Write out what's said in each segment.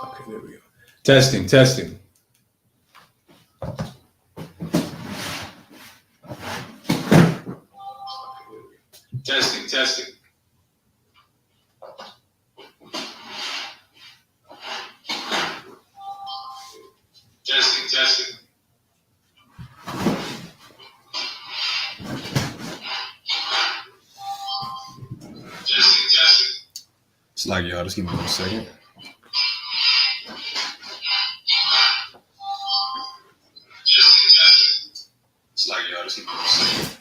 Okay, there we go. Testing, testing. Testing, testing. Testing, testing. Testing, testing. It's like, y'all, just give me 1 second. Testing, testing. It's like, y'all, just give me 1 second.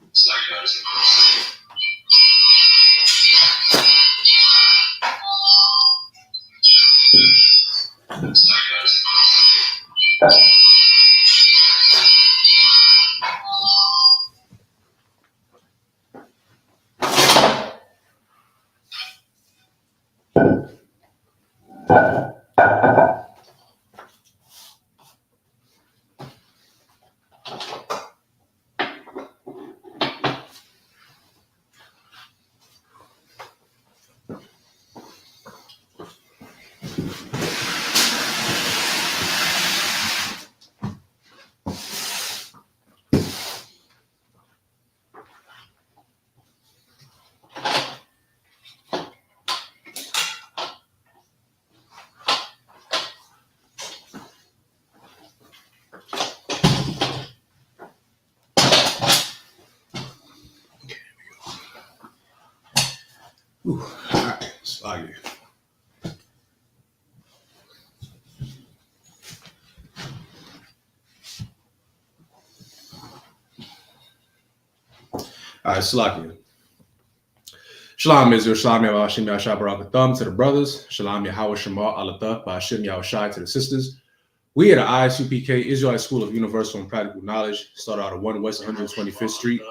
It's like, y'all, just give me 1 second. It's like, y'all, just give me 1 second. All right, it's like it. All right, Salakia. Shalom Israel, Shalom Yahweh Yahshua Barakatham to the brothers, Shalom Yahweh Shema Alatha Ba'Hashem Yahushai to the sisters. We at the Isupk Israelite School of Universal and Practical Knowledge started out at 1 West 125th Street,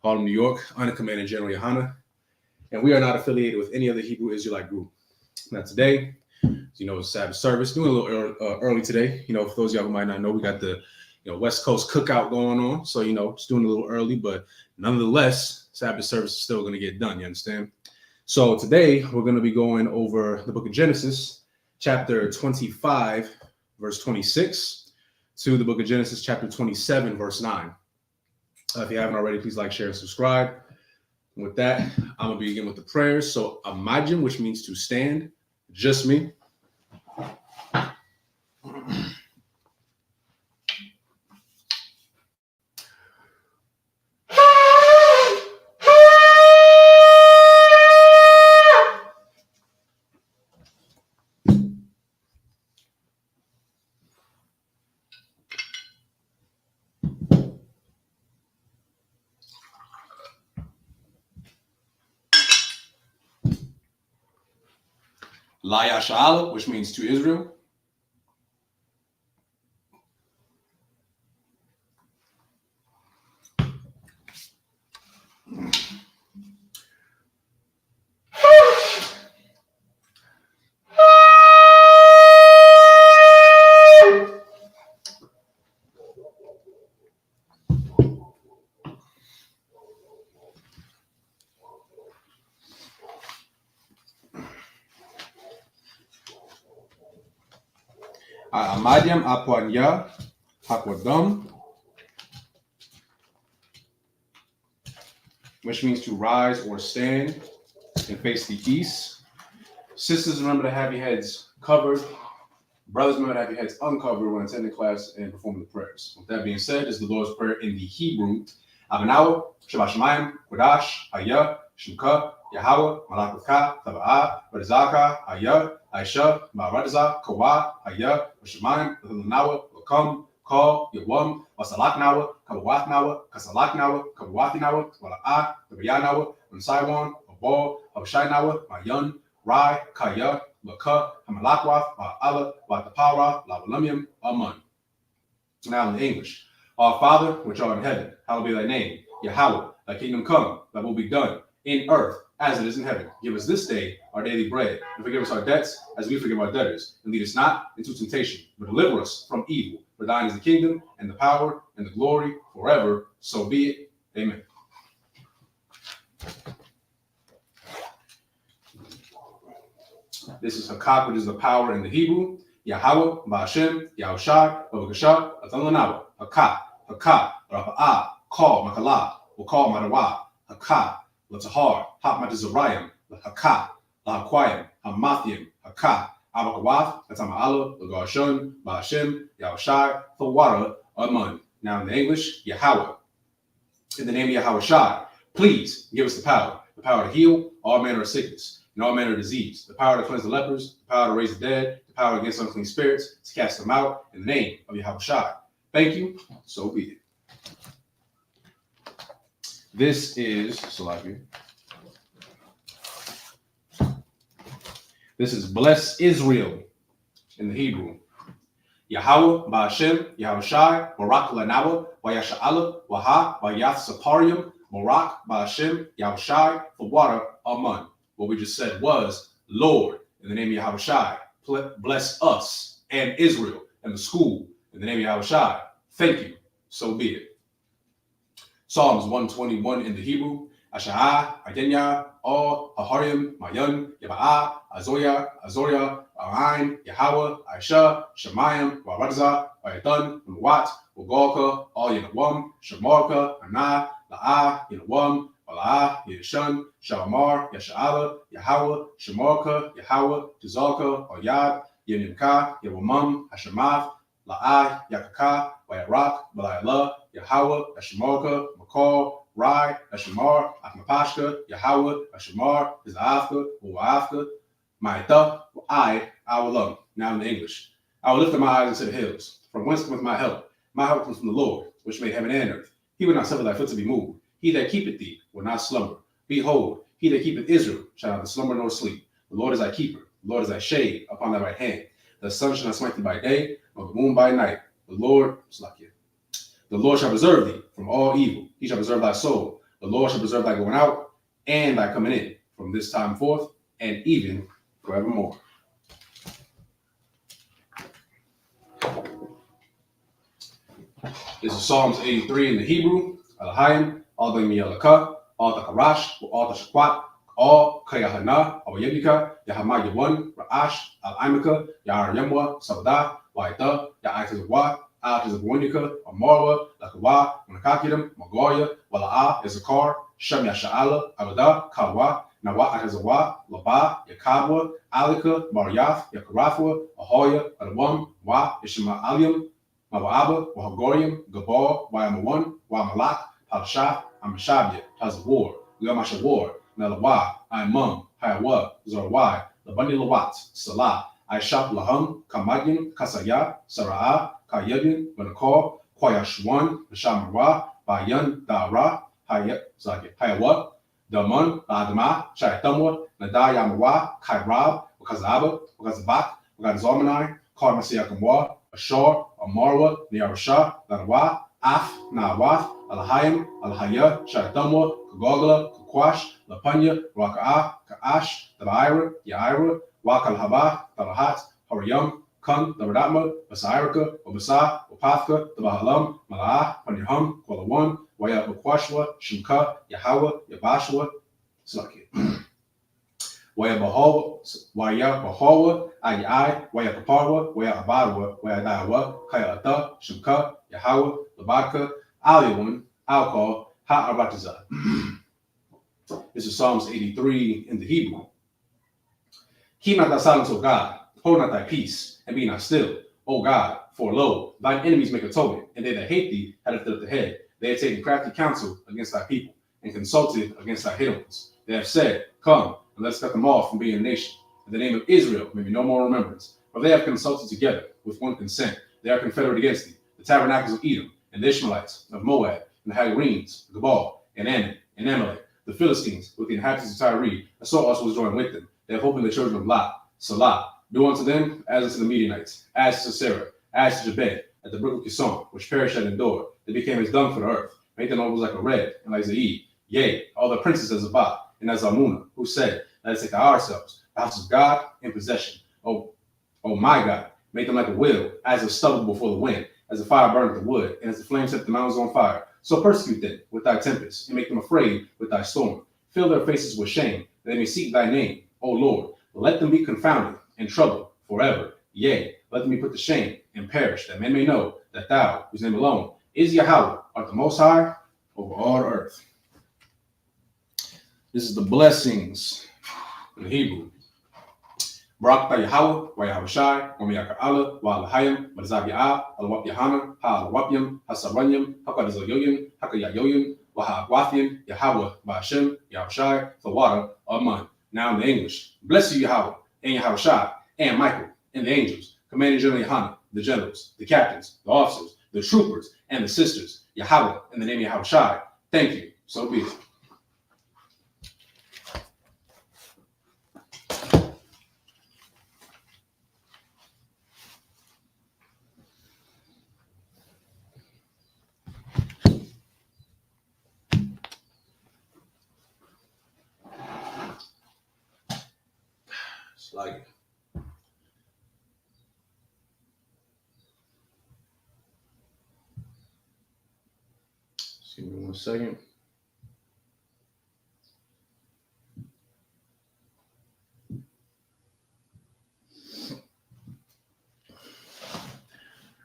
Harlem, New York, under Commander General Yohana, and we are not affiliated with any other Hebrew Israelite group. Now today, you know, it's Sabbath service, doing a little early today. You know, for those of y'all who might not know, we got the West Coast cookout going on, so it's doing a little early, but nonetheless, Sabbath service is still going to get done. You understand? So today we're going to be going over the book of Genesis, chapter 25, verse 26, to the book of Genesis, chapter 27, verse 9. If you haven't already, please like, share, and subscribe. And with that, I'm going to begin with the prayers. So Amajim, which means to stand, just me. Laya Sha'ala, which means to Israel. Amadiam Apwanya Hakwadam, which means to rise or stand and face the east. Sisters, remember to have your heads covered. Brothers, remember to have your heads uncovered when attending class and performing the prayers. With that being said, this is the Lord's Prayer in the Hebrew. Abanawa, Shabbat Shemayim, Kodash, Hayah, Shemka, Yahweh, Malakavka, Taba'ah, Barzaka, Hayah, Aisha, Ma'aradaza, Kawa, Hayah, Shemayim, Lanawa, Lakam, Call, Yawam, Wasalaknawa, Kawatnawa, Kasalaknawa, Kawathinawa, Wala'ah, Tabayanawa, Unsaiwan, Abal, Abshainawa, Mayan, Rai, Kaya, Laka, Hamalakwath, Ba'ala, Watapara, Lavalamium, Aman. Now in English. Our Father, which art in heaven, hallowed be thy name. Yahweh, thy kingdom come, thy will be done, in earth as it is in heaven. Give us this day our daily bread, and forgive us our debts as we forgive our debtors. And lead us not into temptation, but deliver us from evil. For thine is the kingdom, and the power, and the glory, forever. So be it. Amen. This is Hakak, which is the power in the Hebrew. Yahweh, Ba'ashem, Yahushai, Babakashah, Atalanawa, Hakak, Hakak, Rapa'ah, Call, Makala, Wakal, Madawa, Hakak, Latahar, Hap Matazarayim, Hakak, Lahakwayim, Hamathim, Hakak, Abakawath, Atama'ala, Lagarshun, Ba'ashem, Yahushai, Thawara, Amun. Now in the English, Yahweh. In the name of Yahweh Shai, please give us the power to heal all manner of sickness and all manner of disease, the power to cleanse the lepers, the power to raise the dead, the power against unclean spirits, to cast them out in the name of Yahweh Shai. Thank you, so be it. This is Salafi. This is bless Israel in the Hebrew. Yahweh, Ba'ashem, Yahushai, Barak Lanawa, Wayasha'ala, Waha, Wayath Saparium, Barak, Ba'ashem, Yahushai, for water, Amun. What we just said was, Lord, in the name of Yahushai, bless us and Israel and the school in the name of Yahushai. Thank you, so be it. Psalms 121 in the Hebrew. Asha'ah, Adenya, All, Haharim, Mayan, Yaba'ah, Azoya, Azoria, Arain, Yahweh, Aisha, Shemayim, Waradza, Wayatan, Muwat, Wagolka, All Yanawam, Shamarka, Anah, La'ah, Yanawam, Wala'ah, Yeshun, Shalamar, Yasha'ala, Yahweh, Shamarka, Yahweh, Tizalka, Oyad, Yanimka, Yawamam, Hashemath, La'ah, Yakaka, Wayarak, Balayala, Yahweh, Hashemarka, Makal, Rai, Hashamar, Akmapashka, Yahweh, Hashamar, Izafka, Uafka, Ma'ita, I will love. Now in the English. I will lift up my eyes into the hills. From whence cometh my help? My help comes from the Lord, which made heaven and earth. He will not suffer thy foot to be moved. He that keepeth thee will not slumber. Behold, he that keepeth Israel shall neither slumber nor sleep. The Lord is thy keeper. The Lord is thy shade upon thy right hand. The sun shall not smite thee by day, nor the moon by night. The Lord shall preserve thee from all evil. He shall preserve thy soul. The Lord shall preserve thy going out and thy coming in from this time forth and even forevermore. This is Psalms 83 in the Hebrew. Alahayim, all the Miyalaka, all the Karash, all the Shakwat, all Kayahana, all Yebika, Yahama Yawan, Ra'ash, Al Imaka, Yar Yamwa, Sabda, Waita, Ya'atizwa, Al-Tizabwonika, Amarwa, Lakawa, Manakakidim, Magoya, Wala'ah, Izakar, Shem Yasha'ala, Abada, Kawa, Nawa Atazawa, Laba, Yakabwa, Alika, Mariath, Yakarafwa, Ahoya, Adawam, Wa, Ishma Alium, Mawa'aba, Wahagorium, Gabal, Wayamawan, Wamalak, Palashaf, Amashabia, Tazawar, Yamashawar, Nalawa, Imam, Hayawa, Zorwai, Labani Lawat, Salah, Aishap Laham, Kamagin, Kasaya, Sara'ah, Kayabin, Banakor, Kwayashwan, Nashamara, Bayan, Dara, Hayawa, Daman, Adama, Shaitamwa, Nadayamawa, Kairab, Wakazaba, Wakazabak, Wakazormanai, Karmasiakamwa, Ashor, Amarwa, Niarasha, Danawa, Af, Nawath, Alahayim, Alahaya, Shaitamwa, Kagogla, Kakwash, Lapanya, Raka'ah, Ka'ash, Dabaira, Yaira, Wakalhaba, Talahat, Hariyam, Kun, Dabadatma, Basairika, Obasa, Opathka, Dabahalam, Mala'ah, Panyahum, Kwalawan, Waya Bakwashwa, Shimka, Yahweh, Yabashwa, Slaki. Waya Bahawa, Ayai, Waya Kaparwa, Waya Abadwa, Waya Dawa, Kaya Ata, Shimka, Yahweh, Labadka, Aliwan, Alcohol, Ha'aratiza. This is Psalms 83 in the Hebrew. Keep not thy silence, O God, hold not thy peace, and be not still, O God, for lo, thine enemies make atonement, and they that hate thee have lifted up the head. They have taken crafty counsel against thy people, and consulted against thy hidden ones. They have said, Come, and let us cut them off from being a nation. In the name of Israel may be no more remembrance. For they have consulted together with one consent. They are confederate against thee, the tabernacles of Edom, and the Ishmaelites of Moab, and the Hagarenes, Gabal, and Ammon, and Amalek, the Philistines, with the inhabitants of Tyre, and so also was joined with them. They have hope in the children of Lot, Salah. Do unto them as unto the Midianites, as to Sisera, as to Jabed, at the brook of Kison, which perished at Endor. They became as dung for the earth. Made their nobles like a red, and like Zaid. Yea, all the princes as Zabah, and as Almuna, who said, Let us take to ourselves the house of God in possession. Oh my God, make them like a wheel, as of stubble before the wind, as the fire burneth the wood, and as the flame set the mountains on fire. So persecute them with thy tempest, and make them afraid with thy storm. Fill their faces with shame, that they may seek thy name, O Lord. Let them be confounded and trouble forever. Yea, let me put to shame and perish, that men may know that thou, whose name alone is Yahweh, art the most high over all the earth. This is the blessings in Hebrew. Barak Yahweh, wa Yahweh Shai, wa Miyaka Allah, wa Alahayim, wa Zabi'ah, Alawap Yahana, Ha Alawapyam, Ha Saranyam, Hakadazoyoyin, Hakayayoyin, wa Hawathian, Yahweh, Ba'ashem, Yahweh Shai, the water of mine. Now in the English, bless you, Yahweh, and Yahweh Shai, and Michael, and the angels, Commanding General Yahana, the generals, the captains, the officers, the troopers, and the sisters, Yahweh, in the name of Yahweh Shai. Thank you. So be it. It's like, give me 1 second.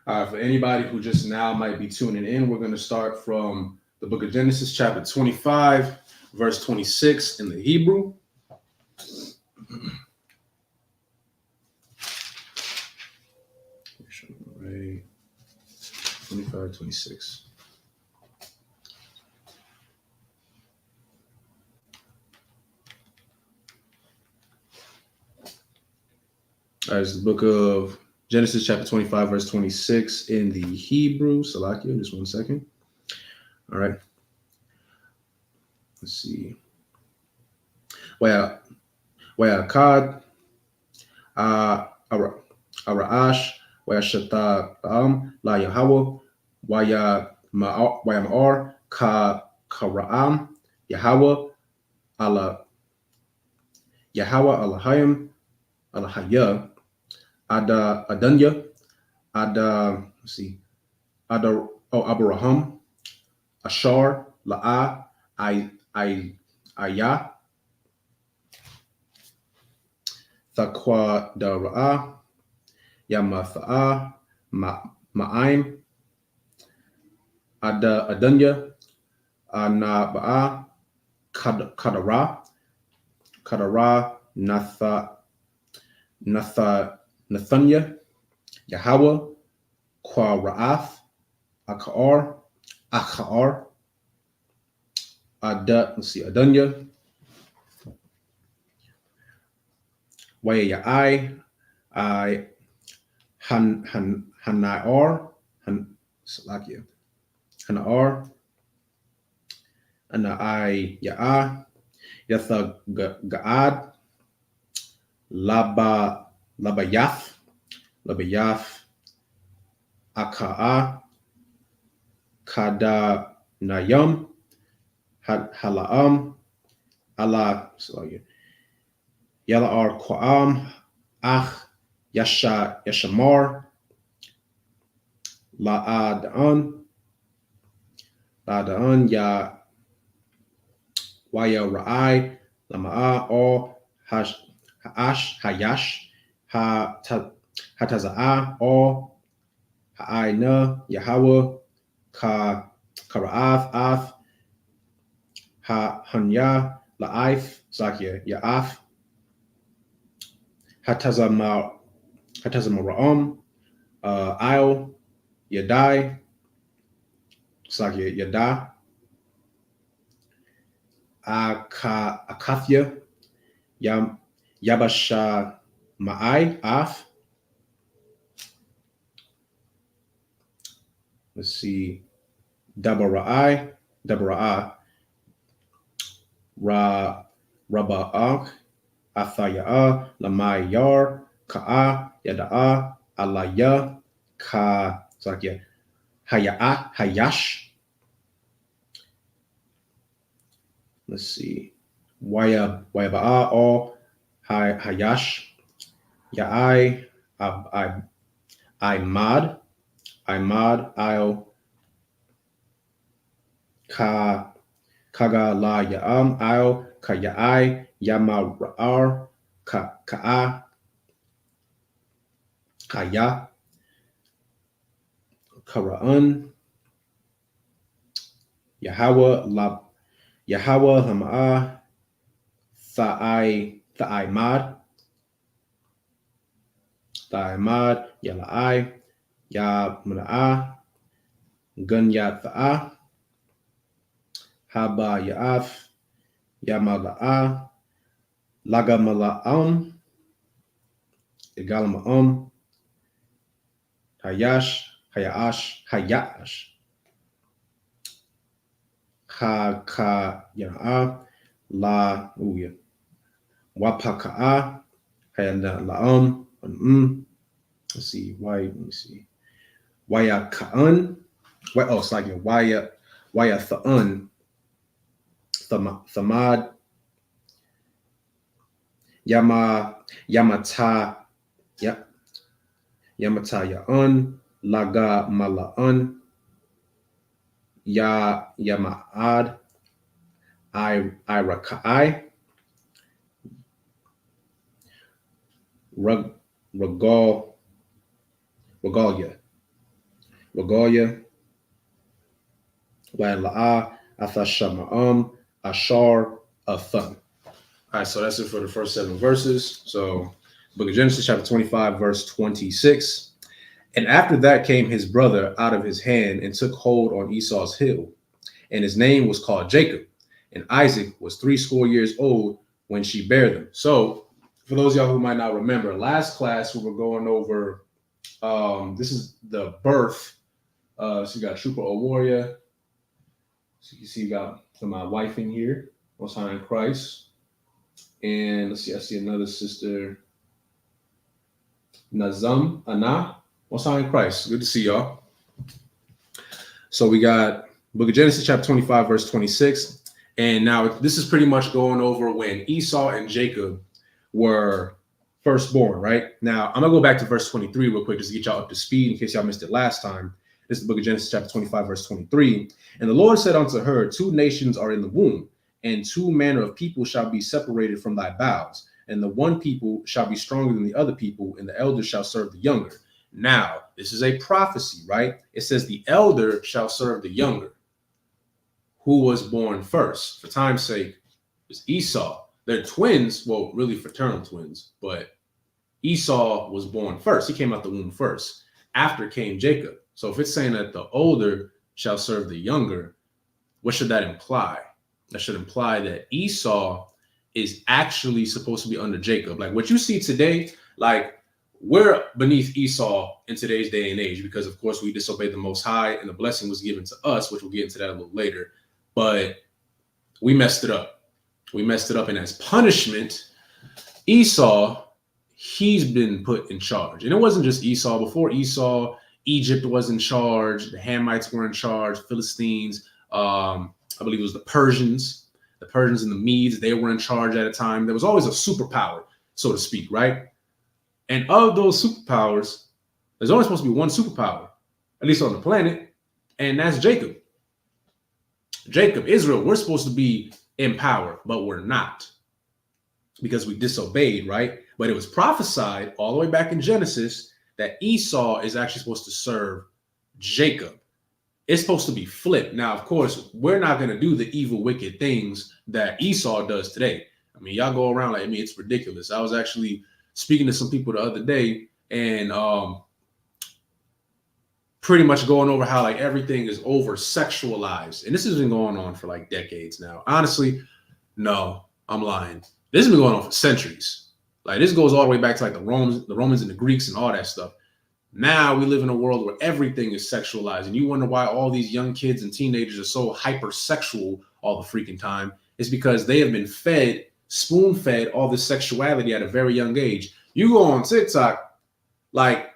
All right, for anybody who just now might be tuning in, we're going to start from the book of Genesis, chapter 25, verse 26 in the Hebrew. Right. 25, 26. All right, it's the book of Genesis, chapter 25, verse 26 in the Hebrew. Salakia, just 1 second. All right. Let's see. Wayakad Araash Wayashata La Yahweh Wayamar Karaam Yahweh Alahayim Alahaya Adanya let's see, Abraham, Ashar, La'a, Ayah, Thaqwa Dara'a, Yamatha'a, Ma'aim, Adanya, Anaba'a, Kadara, Nathanya, Yahweh, Quara'ath, Akar, Adanya, Wayai, Hanaiar, Salakia, Hanar, Anai Ya'a, Yatha Ga'ad, Labayath, Aka'a, Kada Nayam, Hala'am, Allah, Yala'ar Quam, Ach, Yashamar, La'ad'an, Ya Waya Ra'ai, Lama'a, or Hayash, Hataza'a, or Ha'aina, Yahweh, Kara'ath, Ath, Hanya, La'if, Zakia, Ya'af, Hatazamara'am, I'll, Yadai, Zakia, Yada, Akathya, Yabasha Ma'ai, Af. Let's see. Dabara'a, Raba'ak, Athaya'a, Lamayar, Ka'a, Yada'a, Alaya, Zakia, Haya'a, Hayash. Let's see. Wayaba'a, or Hayash, Ya'ai, Imad, I'll Kaga la Ya'am, I'll Kaya'ai, Yamara'ar, Ka'a, Kaya, Kara'an, Yahweh Hama'ah, Tha'imad, Yala'ai, Yamna'ah, Gunyat Tha'ah, Haba Ya'af, Yamala'ah, Lagamala'am, Igalama'am, Hayash, Ya'ah, La Uya, Wapaka'a, Hayana let's see, let me see. Waya Ka'an, it's like Waya Tha'an, Thamad, Yamata, Yamata Ya'an, Laga Mala'an, Yama'ad, Iraka'ai, Regalia, Wala'a, Athashama'am, Ashar, Athan. All right, so that's it for the first 7 verses. So, Book of Genesis, chapter 25, verse 26. And after that came his brother out of his hand and took hold on Esau's heel, and his name was called Jacob. And Isaac was 80 old when she bare them. So, for those of y'all who might not remember, last class we were going over. This is the birth. So you got Trooper Warrior. So you see, you got my wife in here, Most High in Christ. And let's see, I see another sister, Nazam Anna, Most High in Christ. Good to see y'all. So we got Book of Genesis, chapter 25, verse 26. And now this is pretty much going over when Esau and Jacob were firstborn, right? Now I'm gonna go back to verse 23 real quick just to get y'all up to speed in case y'all missed it last time. This is the Book of Genesis, chapter 25, verse 23. And the Lord said unto her, 2 nations are in the womb, and 2 manner of people shall be separated from thy bowels. And the one people shall be stronger than the other people, and the elder shall serve the younger. Now, this is a prophecy, right? It says the elder shall serve the younger. Who was born first? For time's sake, it's Esau. They're twins, well, really fraternal twins, but Esau was born first. He came out the womb first. After came Jacob. So if it's saying that the older shall serve the younger, what should that imply? That should imply that Esau is actually supposed to be under Jacob. Like what you see today, like we're beneath Esau in today's day and age because, of course, we disobeyed the Most High and the blessing was given to us, which we'll get into that a little later. But we messed it up. And as punishment, Esau, he's been put in charge. And it wasn't just Esau. Before Esau, Egypt was in charge. The Hamites were in charge. Philistines, I believe it was the Persians and the Medes, they were in charge at a time. There was always a superpower, so to speak, right? And of those superpowers, there's only supposed to be one superpower, at least on the planet, and that's Jacob. Israel, we're supposed to be in power, but we're not because we disobeyed, right? But it was prophesied all the way back in Genesis that Esau is actually supposed to serve Jacob. It's supposed to be flipped. Now, of course, we're not going to do the evil, wicked things that Esau does today. I mean, y'all go around like, it's ridiculous. I was actually speaking to some people the other day and pretty much going over how like everything is over sexualized. And this has been going on for like decades now. Honestly, no, I'm lying. This has been going on for centuries. Like this goes all the way back to like the Romans and the Greeks and all that stuff. Now we live in a world where everything is sexualized, and you wonder why all these young kids and teenagers are so hypersexual all the freaking time. It's because they have been spoon-fed all this sexuality at a very young age. You go on TikTok, like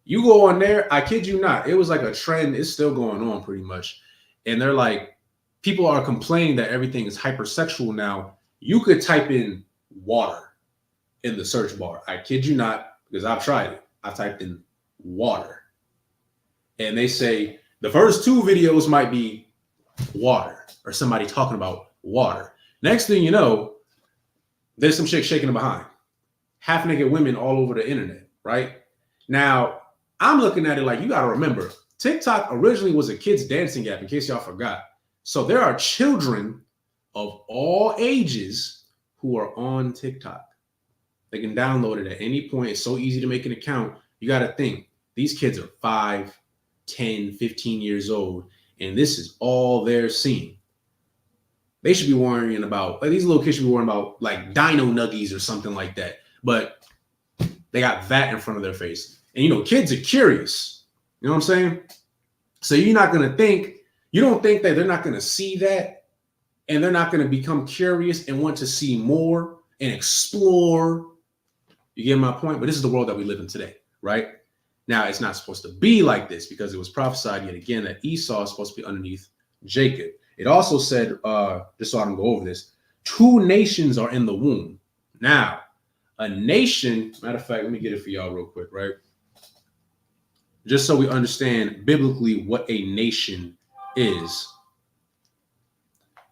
you go on there, I kid you not, it was like a trend. It's still going on pretty much. And they're like, people are complaining that everything is hypersexual now. You could type in water in the search bar. I kid you not, because I've tried it. I typed in water. And they say the first 2 videos might be water or somebody talking about water. Next thing you know, there's some chick shaking them behind. Half naked women all over the internet, right? Now, I'm looking at it like you got to remember, TikTok originally was a kids dancing app, in case y'all forgot. So there are children of all ages who are on TikTok. They can download it at any point. It's so easy to make an account. You got to think, these kids are 5, 10, 15 years old, and this is all they're seeing. They should be worrying about, like, these little kids should be worrying about like dino nuggies or something like that. But they got that in front of their face. And, you know, kids are curious. You know what I'm saying? So you're not going to think, you don't think that they're not going to see that and they're not going to become curious and want to see more and explore. You get my point? But this is the world that we live in today, right? Now, it's not supposed to be like this because it was prophesied yet again that Esau is supposed to be underneath Jacob. It also said, just so I don't go over this, 2 nations are in the womb. Now, a nation, matter of fact, let me get it for y'all real quick, right? Just so we understand biblically what a nation is.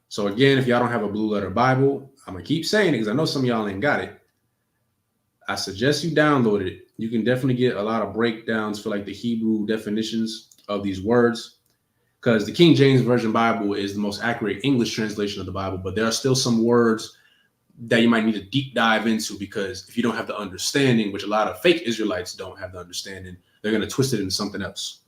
So again, if y'all don't have a blue letter Bible, I'm going to keep saying it because I know some of y'all ain't got it. I suggest you download it. You can definitely get a lot of breakdowns for like the Hebrew definitions of these words, because the King James Version Bible is the most accurate English translation of the Bible, but there are still some words that you might need to deep dive into, because if you don't have the understanding, which a lot of fake Israelites don't have the understanding, they're going to twist it into something else.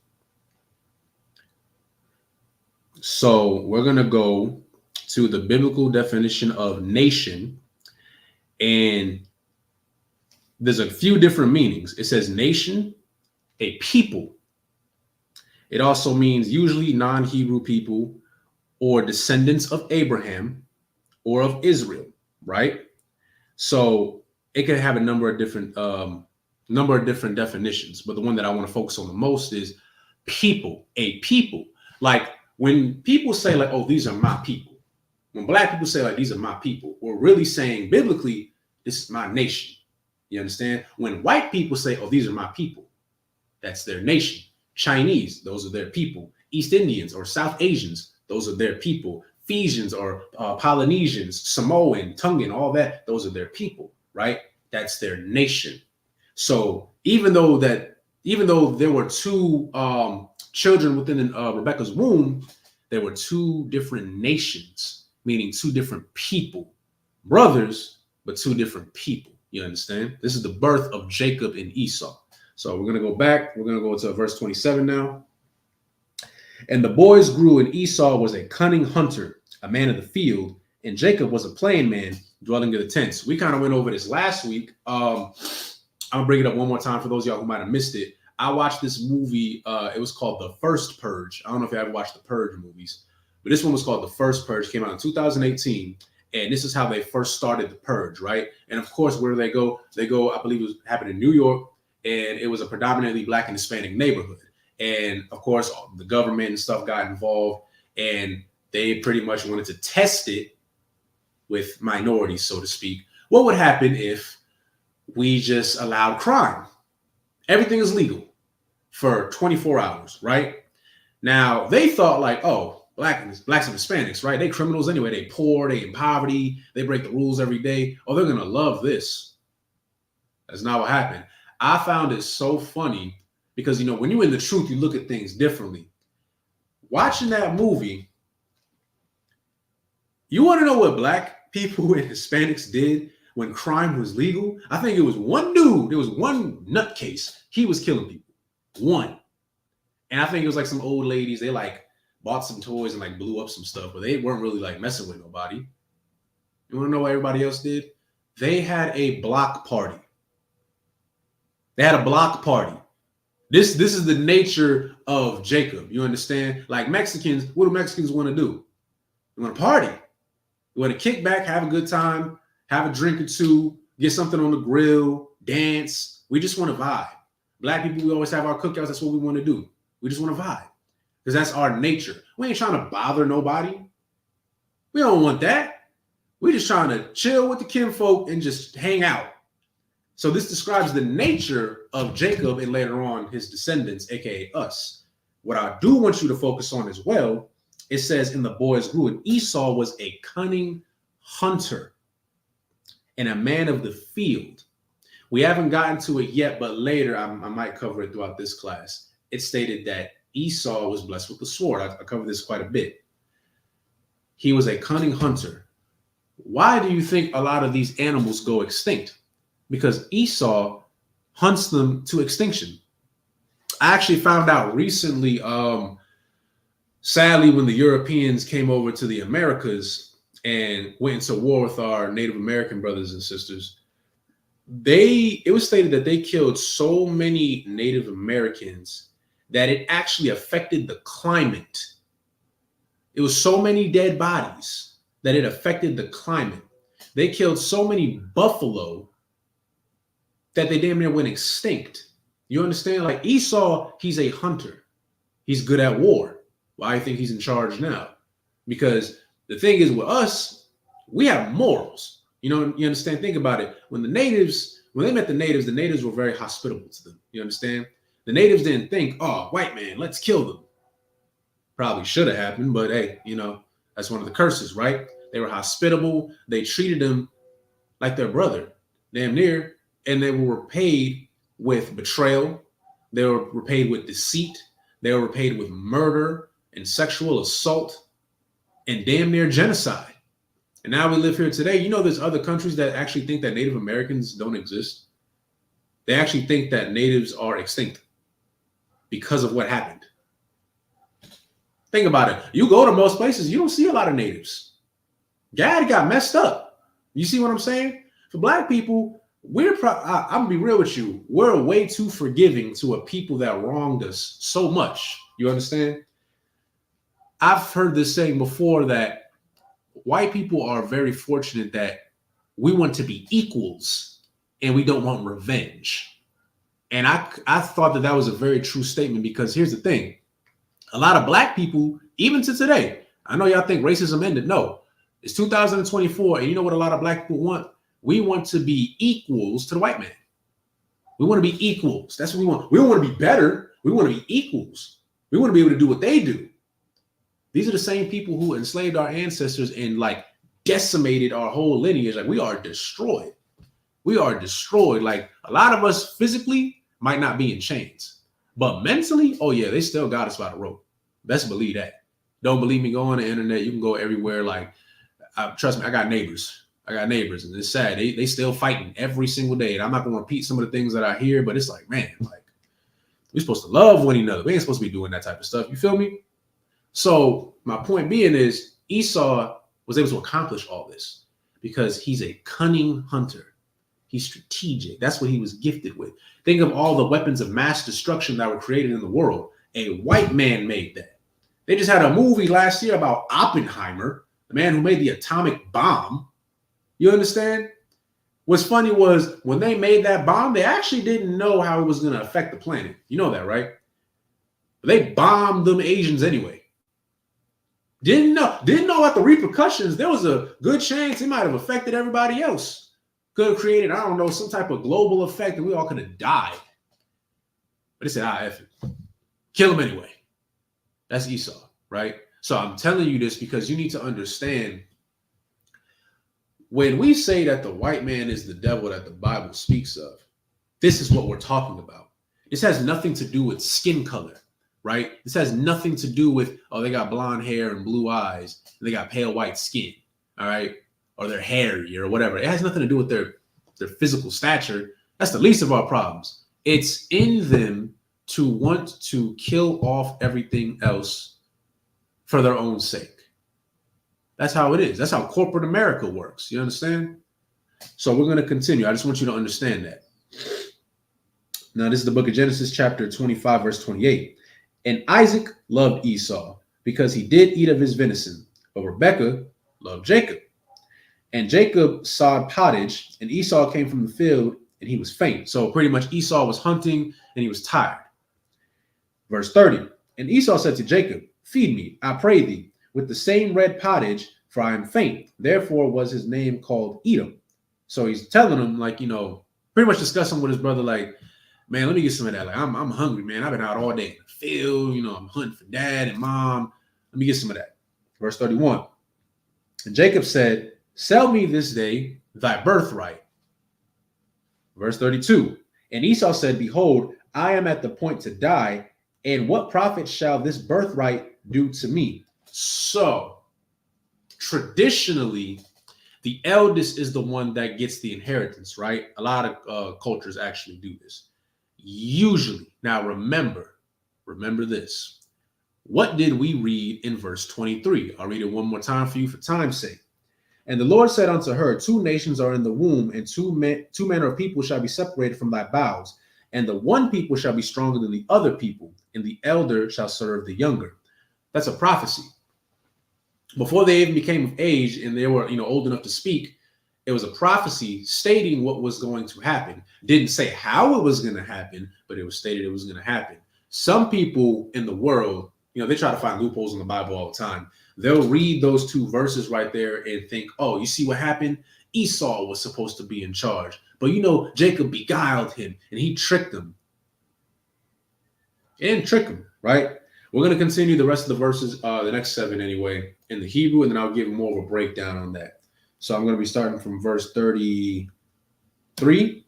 So we're going to go to the biblical definition of nation, and there's a few different meanings. It says nation, a people. It also means usually non-Hebrew people or descendants of Abraham or of Israel, right? So it can have a number of different definitions, but the one that I want to focus on the most is people, a people. Like when people say like, oh, these are my people. When Black people say like, these are my people, we're really saying biblically, this is my nation. You understand? When white people say, oh, these are my people, that's their nation. Chinese, those are their people. East Indians or South Asians, those are their people. Fijians or Polynesians, Samoan, Tongan, all that, those are their people, right? That's their nation. So even though there were 2 children within Rebecca's womb, there were 2 different nations, meaning 2 different people, brothers, but 2 different people. You understand? This is the birth of Jacob and Esau. So we're going to go back. We're going to go to verse 27 now. And the boys grew, and Esau was a cunning hunter, a man of the field, and Jacob was a plain man, dwelling in the tents. We kind of went over this last week. I'm going to bring it up one more time for those of y'all who might have missed it. I watched this movie. It was called The First Purge. I don't know if you ever watched the Purge movies, but this one was called The First Purge. Came out in 2018. And this is how they first started the purge, right? And of course, where do they go? They go, I believe it happened in New York, and it was a predominantly Black and Hispanic neighborhood. And of course, the government and stuff got involved, and they pretty much wanted to test it with minorities, so to speak. What would happen if we just allowed crime? Everything is legal for 24 hours, right? Now, they thought like, oh, Blacks and Hispanics, right? They criminals anyway. They poor, they in poverty, they break the rules every day. Oh, they're going to love this. That's not what happened. I found it so funny because, you know, when you're in the truth, you look at things differently. Watching that movie, you want to know what Black people and Hispanics did when crime was legal? I think it was one dude. There was one nutcase. He was killing people. One. And I think it was like some old ladies. They like bought some toys and like blew up some stuff, but they weren't really like messing with nobody. You want to know what everybody else did? They had a block party. They had a block party. This is the nature of Jacob. You understand? Like Mexicans, what do Mexicans want to do? They want to party. They want to kick back, have a good time, have a drink or two, get something on the grill, dance. We just want to vibe. Black people, we always have our cookouts. That's what we want to do. We just want to vibe. Because that's our nature. We ain't trying to bother nobody. We don't want that. We're just trying to chill with the kinfolk and just hang out. So this describes the nature of Jacob and later on his descendants, aka us. What I do want you to focus on as well, it says, and the boys grew, and Esau was a cunning hunter and a man of the field. We haven't gotten to it yet, but later I might cover it throughout this class. It stated that Esau was blessed with the sword. I covered this quite a bit. He was a cunning hunter. Why do you think a lot of these animals go extinct? Because Esau hunts them to extinction. I actually found out recently, sadly, when the Europeans came over to the Americas and went into war with our Native American brothers and sisters, it was stated that they killed so many Native Americans that it actually affected the climate. It was so many dead bodies that it affected the climate. They killed so many buffalo that they damn near went extinct. You understand? Like Esau, he's a hunter. He's good at war. Why do you think he's in charge now? Because the thing is with us, we have morals. You know, you understand? Think about it. When they met the natives were very hospitable to them. You understand? The natives didn't think, oh, white man, let's kill them. Probably should have happened, but hey, you know, that's one of the curses, right? They were hospitable. They treated them like their brother, damn near, and they were repaid with betrayal. They were repaid with deceit. They were repaid with murder and sexual assault and damn near genocide. And now we live here today. You know, there's other countries that actually think that Native Americans don't exist. They actually think that natives are extinct because of what happened. Think about it. You go to most places, you don't see a lot of natives. God got messed up. You see what I'm saying? For black people, I'm gonna be real with you. We're way too forgiving to a people that wronged us so much. You understand? I've heard this saying before that white people are very fortunate that we want to be equals and we don't want revenge. And I thought that was a very true statement because here's the thing. A lot of black people, even to today, I know y'all think racism ended. No, it's 2024. And you know what a lot of black people want? We want to be equals to the white man. We want to be equals. That's what we want. We don't want to be better. We want to be equals. We want to be able to do what they do. These are the same people who enslaved our ancestors and like decimated our whole lineage. Like we are destroyed. We are destroyed. Like a lot of us physically might not be in chains. But mentally, oh yeah, they still got us by the rope. Best believe that. Don't believe me? Go on the internet. You can go everywhere. Like, trust me, I got neighbors. And it's sad. They still fighting every single day. And I'm not gonna repeat some of the things that I hear, but it's like, man, like we're supposed to love one another. We ain't supposed to be doing that type of stuff. You feel me? So my point being is Esau was able to accomplish all this because he's a cunning hunter. He's strategic. That's what he was gifted with. Think of all the weapons of mass destruction that were created in the world. A white man made that. They just had a movie last year about Oppenheimer, the man who made the atomic bomb. You understand? What's funny was when they made that bomb, they actually didn't know how it was going to affect the planet. You know that, right? But they bombed them Asians anyway. Didn't know about the repercussions. There was a good chance it might have affected everybody else. Could have created, I don't know, some type of global effect and we all could have died. But they said, F it. Kill him anyway. That's Esau, right? So I'm telling you this because you need to understand when we say that the white man is the devil that the Bible speaks of, this is what we're talking about. This has nothing to do with skin color, right? This has nothing to do with, oh, they got blonde hair and blue eyes, and they got pale white skin, all right? Or they're hairy or whatever. It has nothing to do with their physical stature. That's the least of our problems. It's in them to want to kill off everything else for their own sake. That's how it is. That's how corporate America works. You understand? So we're going to continue. I just want you to understand that. Now, this is the book of Genesis, chapter 25, verse 28. And Isaac loved Esau because he did eat of his venison, but Rebekah loved Jacob. And Jacob sawed pottage, and Esau came from the field, and he was faint. So pretty much Esau was hunting, and he was tired. Verse 30. And Esau said to Jacob, feed me, I pray thee, with the same red pottage, for I am faint. Therefore was his name called Edom. So he's telling him, like, you know, pretty much discussing with his brother, like, man, let me get some of that. Like, I'm hungry, man. I've been out all day in the field. You know, I'm hunting for dad and mom. Let me get some of that. Verse 31. And Jacob said, sell me this day thy birthright. Verse 32. And Esau said, behold, I am at the point to die, and what profit shall this birthright do to me? So, traditionally, the eldest is the one that gets the inheritance, right? A lot of cultures actually do this. Usually. Now, remember this. What did we read in verse 23? I'll read it one more time for you for time's sake. And the Lord said unto her, two nations are in the womb, and two manner of people shall be separated from thy bowels. And the one people shall be stronger than the other people, and the elder shall serve the younger. That's a prophecy. Before they even became of age and they were, old enough to speak, it was a prophecy stating what was going to happen. Didn't say how it was going to happen, but it was stated it was going to happen. Some people in the world, they try to find loopholes in the Bible all the time. They'll read those two verses right there and think, oh, you see what happened? Esau was supposed to be in charge. But Jacob beguiled him and he tricked him. And trick him, right? We're going to continue the rest of the verses, the next 7 anyway, in the Hebrew, and then I'll give more of a breakdown on that. So I'm going to be starting from verse 33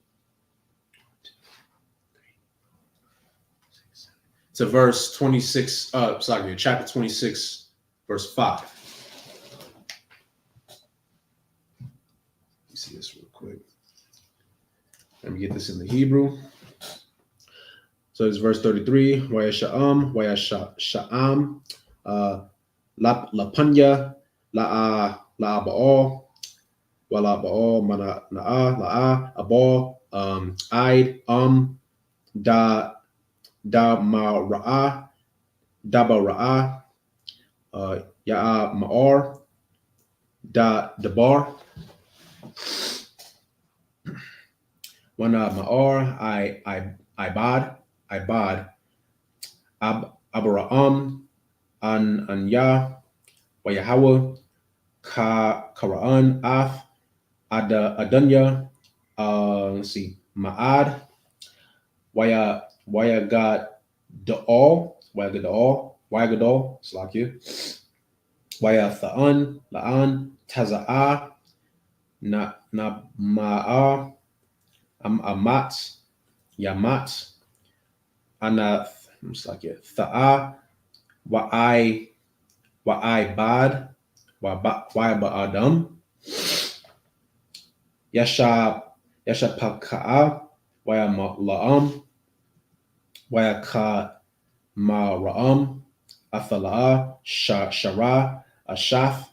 to verse 26, chapter 26, verse 5. Let me see this real quick. Let me get this in the Hebrew. So it's verse 33. Waya sha'am, lapanya, la'aba'al, wala'ba'al, mana na'a, la'a, abal, aid, da ma'ra'a, dabara'a, ya'a ma'ar, dabar, wana ma'ar, ibad, abraham, anya, wayahawa, kara'an, af, adanya, let's see, ma'ad, wayagad da'al, Slakia, wayatha'an, la'an, taza'a, ma'a, amat, yamat, anath, Slakia, tha'a, wa'ibad, wa'ibadam, yashapaka'a, wa'yamla'am, wa'yaka ma'ra'am, athala'a, shara, ashaf,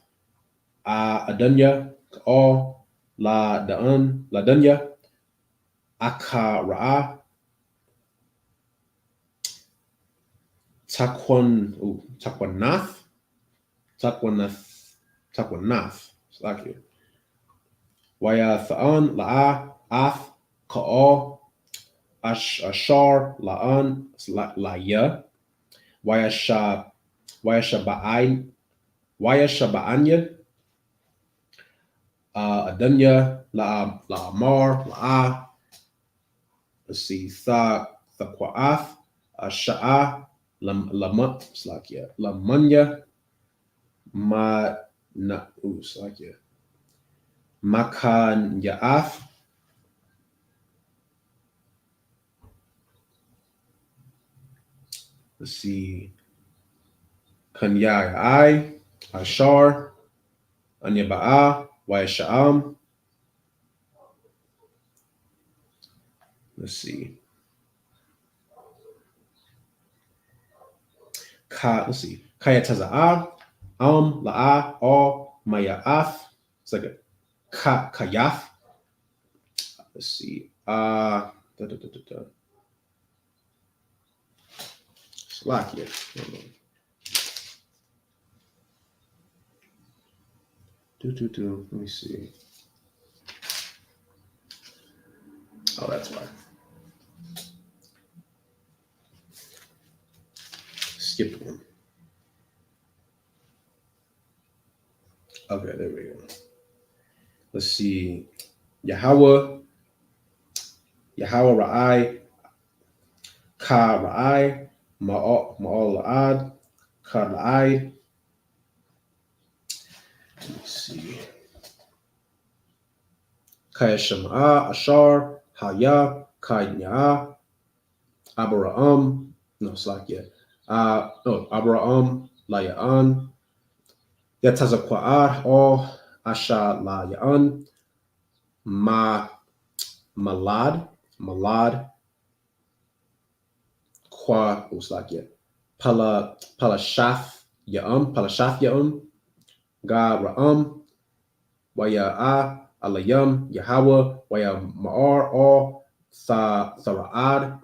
adanya, ka'al, ladanya, akara'a, takwanath, Slakia, wayatha'an, la'a, af, ka'al, ashar, la'an, la'ya, wayashaba'anya, adanya, la'amar, la'a, let's see, thakwa'ath, sha'a, lamanya, makan ya'af, let's see, kanyai, ashar, anyaba'a, wayasha'am, let's see, kayataza'a, la'a, all, maya'af, it's like a kayaf, let's see, Slakia. Let me see. Oh, that's why. Skipped one. Okay, there we go. Let's see. Yahweh Ra'ai, Ka Ra'ai, Ma'al La'ad, Ka La'ai. Let's see. Kaya Shama'a, Ashar, Haya, Kanya, Abraham, no, Slakia, no, Abraham, Layaan, Yatazakwa'ah, or Asha Layaan, Malad, Kwa, Slakia, Palashaf Yaum, Ga Ra'am, Waya Alayam, Yahweh, Waya Ma'ar, or Thara'ad,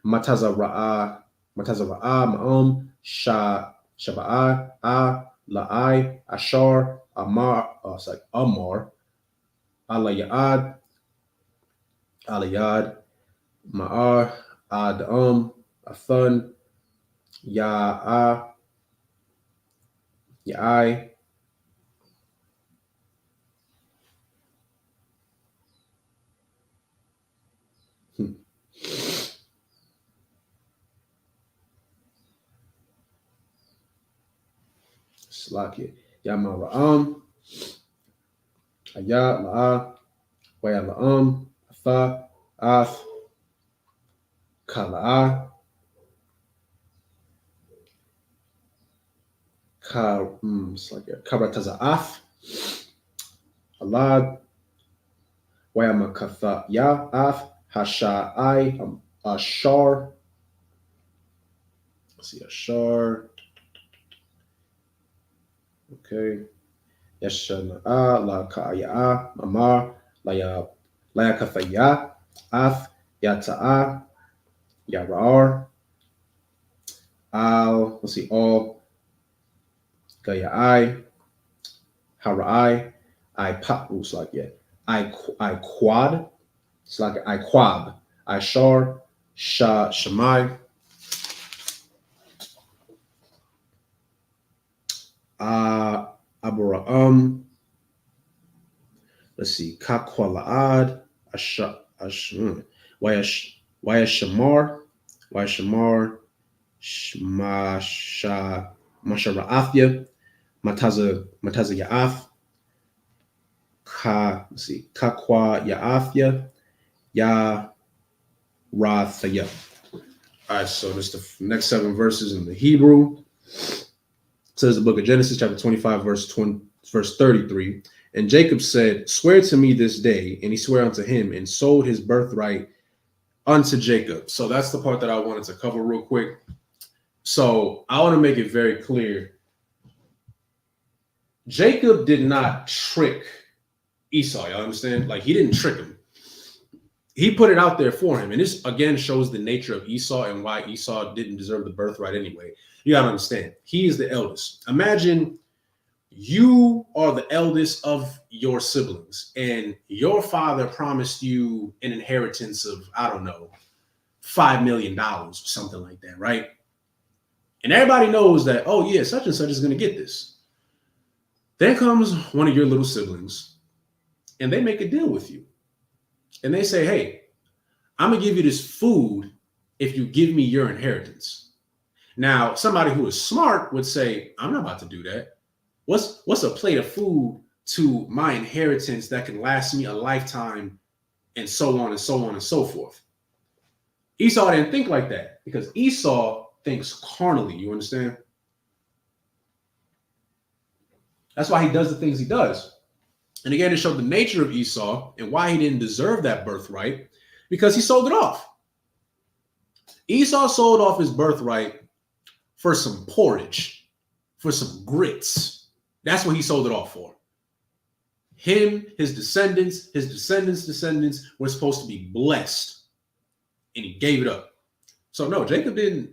Matazara'a, Ma'am, Shaba'a, La'ai, Ashar, Amar, Alayad, Ma'ar, Athan, Ya'ai, Slakia, Yamara'am, Ayat, La'a, Waya La'am, Atha, Ath, Kala'a, Karataza'af, Alad, Wayamakatha Ya'af, Hasha'ai, Ashar, let's see, Ashar, okay, Yashana'a, La Ka'aya'a, Mamar, Layakatha Af, Yata'a, Yarar, let's see, All, Gaya'ai, Hara'ai, it's like, yeah, I quad, it's like I quab, I shar, shamai, Abraham, let's see, Kakwalaad, Wayashamar, Mashara'afya, Mataza Ya'af, let's see, Kakwa Ya'afya, Ya Rathaya. All right, so this is the next 7 verses in the Hebrew. It says the book of Genesis, chapter 25, verse 33. And Jacob said, swear to me this day. And he swore unto him and sold his birthright unto Jacob. So that's the part that I wanted to cover real quick. So I want to make it very clear. Jacob did not trick Esau. Y'all understand? Like, he didn't trick him. He put it out there for him. And this, again, shows the nature of Esau and why Esau didn't deserve the birthright anyway. You got to understand. He is the eldest. Imagine you are the eldest of your siblings and your father promised you an inheritance of, I don't know, $5 million or something like that, right? And everybody knows that, oh yeah, such and such is going to get this. Then comes one of your little siblings and they make a deal with you. And they say, hey, I'm going to give you this food if you give me your inheritance. Now, somebody who is smart would say, I'm not about to do that. What's a plate of food to my inheritance that can last me a lifetime, and so on and so on and so forth? Esau didn't think like that because Esau thinks carnally. You understand? That's why he does the things he does. And again, to show the nature of Esau and why he didn't deserve that birthright, because he sold it off. Esau sold off his birthright for some porridge, for some grits. That's what he sold it off for. Him, his descendants were supposed to be blessed. And he gave it up. So no, Jacob didn't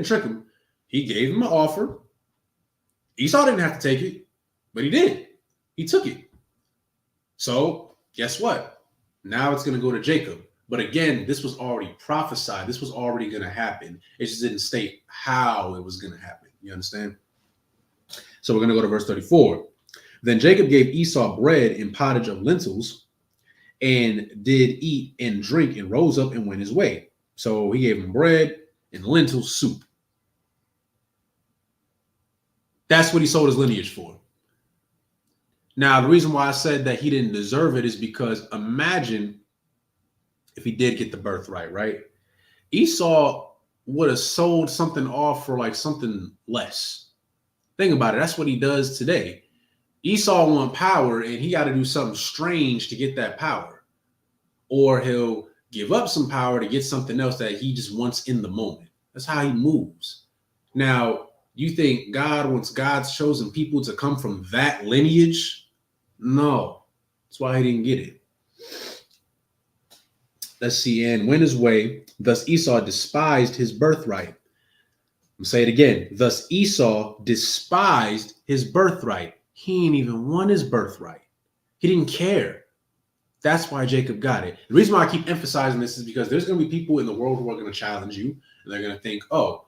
trick him. He gave him an offer. Esau didn't have to take it, but he did. He took it. So guess what? Now it's going to go to Jacob. But again, this was already prophesied. This was already going to happen. It just didn't state how it was going to happen. You understand? So we're going to go to verse 34. Then Jacob gave Esau bread and pottage of lentils and did eat and drink and rose up and went his way. So he gave him bread and lentil soup. That's what he sold his lineage for. Now, the reason why I said that he didn't deserve it is because imagine if he did get the birthright, right? Esau would have sold something off for like something less. Think about it. That's what he does today. Esau want power and he got to do something strange to get that power. Or he'll give up some power to get something else that he just wants in the moment. That's how he moves. Now, you think God wants God's chosen people to come from that lineage? No. That's why he didn't get it. Let's see. And went his way. Thus Esau despised his birthright. I'm say it again. Thus Esau despised his birthright. He ain't even won his birthright. He didn't care. That's why Jacob got it. The reason why I keep emphasizing this is because there's going to be people in the world who are going to challenge you. And they're going to think, oh,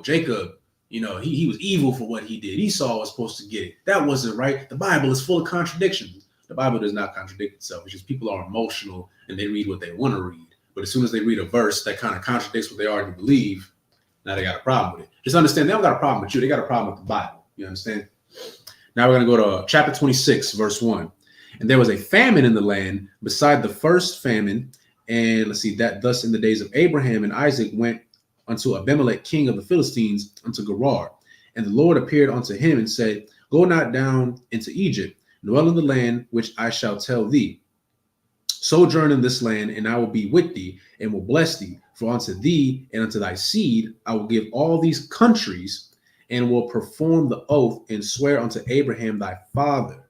Jacob, he was evil for what he did. Esau was supposed to get it. That wasn't right. The Bible is full of contradictions. The Bible does not contradict itself. It's just people are emotional and they read what they want to read. But as soon as they read a verse that kind of contradicts what they already believe, now they got a problem with it. Just understand they don't got a problem with you. They got a problem with the Bible. You understand? Now we're going to go to chapter 26, verse 1. And there was a famine in the land beside the first famine. And let's see that thus in the days of Abraham and Isaac went unto Abimelech, king of the Philistines, unto Gerar. And the Lord appeared unto him and said, Go not down into Egypt, dwell in the land which I shall tell thee. Sojourn in this land, and I will be with thee, and will bless thee. For unto thee and unto thy seed I will give all these countries, and will perform the oath and swear unto Abraham thy father.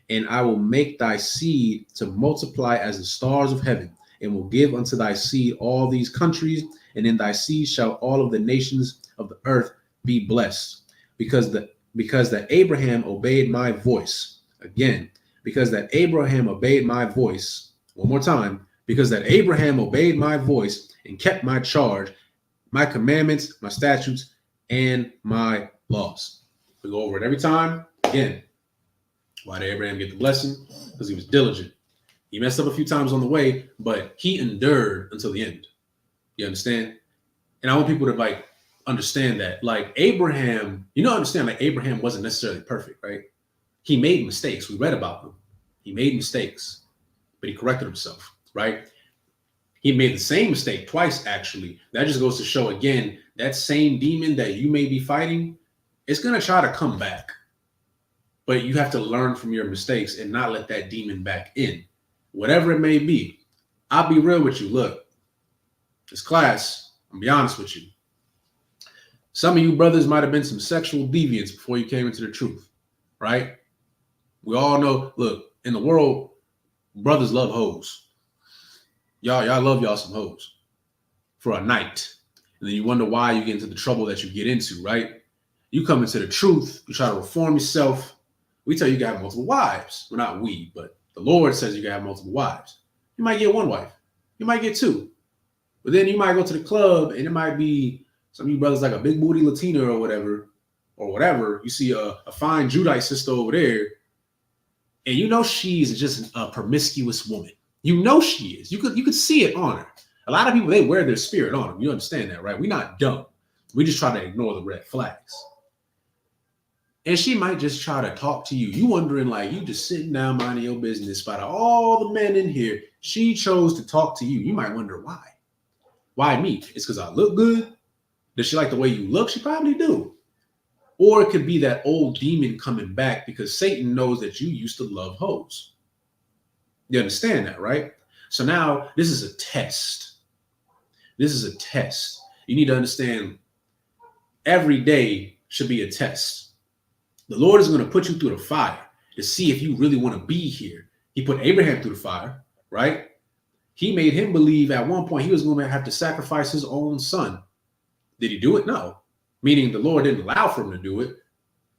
And I will make thy seed to multiply as the stars of heaven, and will give unto thy seed all these countries, and in thy seed shall all of the nations of the earth be blessed, because that Abraham obeyed my voice. Again, because that Abraham obeyed my voice. One more time, because that Abraham obeyed my voice and kept my charge, my commandments, my statutes, and my laws. We go over it every time. Again, why did Abraham get the blessing? Because he was diligent. He messed up a few times on the way, but he endured until the end. You understand? And I want people to understand that. Abraham, Abraham wasn't necessarily perfect, right? He made mistakes. We read about them. He made mistakes, but he corrected himself, right? He made the same mistake twice, actually. That just goes to show, again, that same demon that you may be fighting, it's going to try to come back. But you have to learn from your mistakes and not let that demon back in, whatever it may be. I'll be real with you. Look, this class, I'll be honest with you. Some of you brothers might have been some sexual deviants before you came into the truth, right? We all know, look, in the world, brothers love hoes. Y'all love y'all some hoes for a night. And then you wonder why you get into the trouble that you get into, right? You come into the truth, you try to reform yourself. We tell you can have multiple wives. Well, not we, but the Lord says you can have multiple wives. You might get one wife. You might get two. But then you might go to the club and it might be some of you brothers like a big booty Latina or whatever. You see a fine Judite sister over there. And you know she's just a promiscuous woman. You know she is. You could see it on her. A lot of people, they wear their spirit on them. You understand that, right? We're not dumb. We just try to ignore the red flags. And she might just try to talk to you. You wondering, you just sitting down minding your business. By all the men in here, she chose to talk to you. You might wonder why. Why me? It's because I look good. Does she like the way you look? She probably do. Or it could be that old demon coming back because Satan knows that you used to love hoes. You understand that, right? So now this is a test. This is a test. You need to understand every day should be a test. The Lord is going to put you through the fire to see if you really want to be here. He put Abraham through the fire, right? He made him believe at one point he was going to have to sacrifice his own son. Did he do it? No. Meaning the Lord didn't allow for him to do it,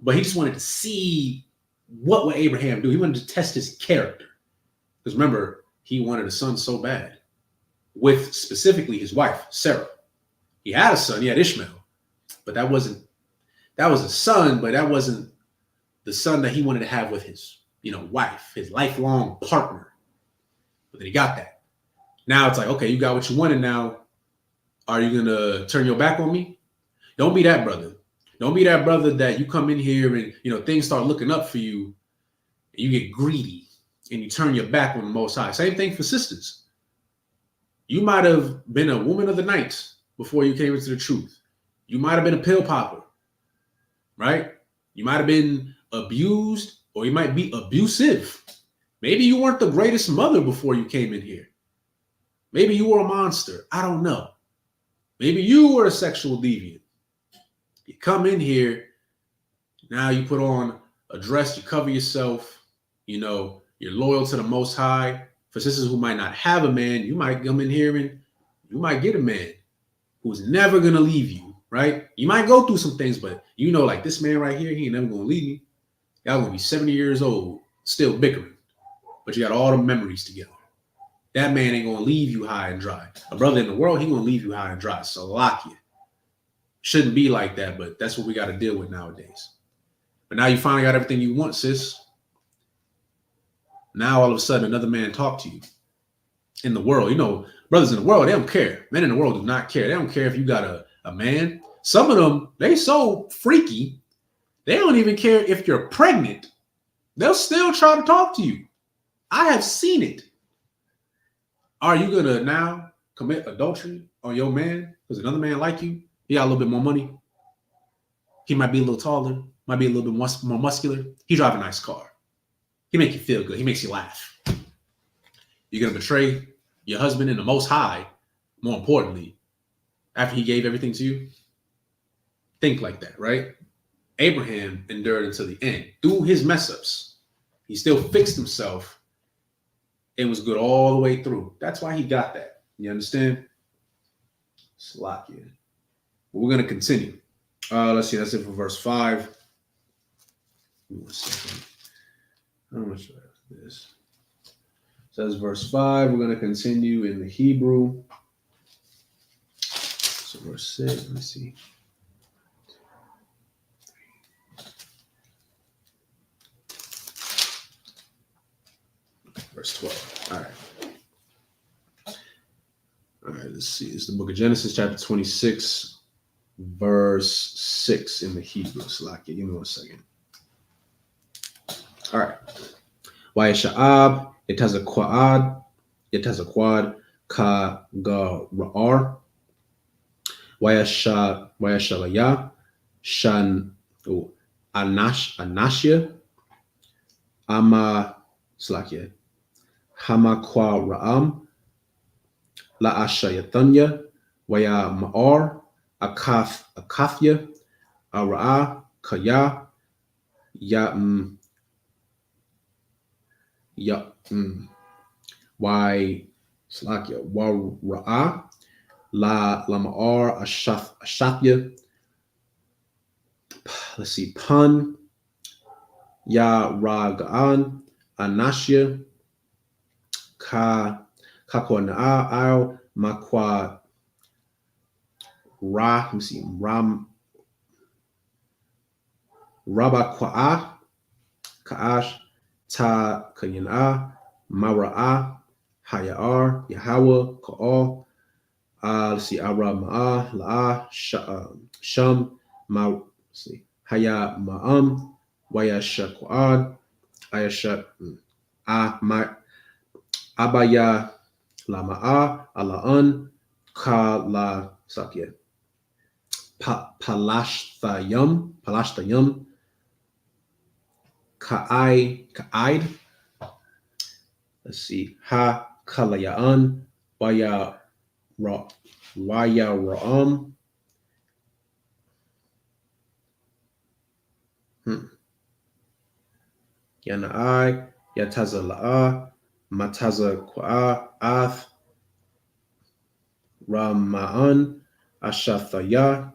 but he just wanted to see what would Abraham do. He wanted to test his character. Because remember, he wanted a son so bad with specifically his wife, Sarah. He had a son, he had Ishmael, but that was a son, but that wasn't the son that he wanted to have with his, wife, his lifelong partner. But then he got that. Now it's like, okay, you got what you wanted. Now, are you going to turn your back on me? Don't be that brother. Don't be that brother that you come in here and, things start looking up for you. And you get greedy and you turn your back on the Most High. Same thing for sisters. You might have been a woman of the night before you came into the truth. You might have been a pill popper, right? You might have been abused, or you might be abusive. Maybe you weren't the greatest mother before you came in here. Maybe you were a monster. I don't know. Maybe you were a sexual deviant. You come in here, now you put on a dress, you cover yourself, you know, you're loyal to the Most High. For sisters who might not have a man, you might come in here and you might get a man who's never going to leave you, right? You might go through some things, but you know, like this man right here, he ain't never going to leave me. Y'all going to be 70 years old, still bickering, but you got all the memories together. That man ain't going to leave you high and dry. A brother in the world, he going to leave you high and dry. So lock you. Shouldn't be like that, but that's what we got to deal with nowadays. But now you finally got everything you want, sis. Now all of a sudden another man talk to you. In the world, you know, brothers in the world, they don't care. Men in the world do not care. They don't care if you got a man. Some of them, they so freaky, they don't even care if you're pregnant. They'll still try to talk to you. I have seen it. Are you gonna now commit adultery on your man because another man like you? He got a little bit more money. He might be a little taller, might be a little bit more muscular. He drive a nice car. He make you feel good. He makes you laugh. You're gonna betray your husband in the Most High, more importantly, after he gave everything to you? Think like that, right? Abraham endured until the end. Through his mess ups, he still fixed himself and was good all the way through. That's why he got that. You understand? Slakia. We're going to continue. Let's see. That's it for verse 5. Give me 1 second. How much is this? Says verse 5. We're going to continue in the Hebrew. So verse 6. Let me see. Verse 12. All right. All right, let's see. It's the book of Genesis, chapter 26, verse 6 in the Hebrew. Slakia. Give me 1 second. All right. Wayasha'ab, yetazaquad, ka gar wayashalaya, shan anashya, ama slakia, hamakwa ra'am, la ashayatanya, waya ma'ar, akathya, ara'a, kaya, why slakia, wa ra'a, la ma'ar, ashathya. Let's see, pun, ya raga'an, anashya, kakwa na'a, makwa ra, let me see, rabakwa'a, ka'ash, ta kayana, mara'a, hayar, Yahweh, ka'al, let's see, ara ma'a, la'a, sham, ma, let's see, haya ma'am, wayashakwad, ayashat, abaya, lama'a, ala'an, ka la sakya, palashtayam, ka'id, let's see, ha kalayaan, waya ra'am, yana'ai, yataza la'a, mataza kwa'a, ath, rama'an, ashathaya,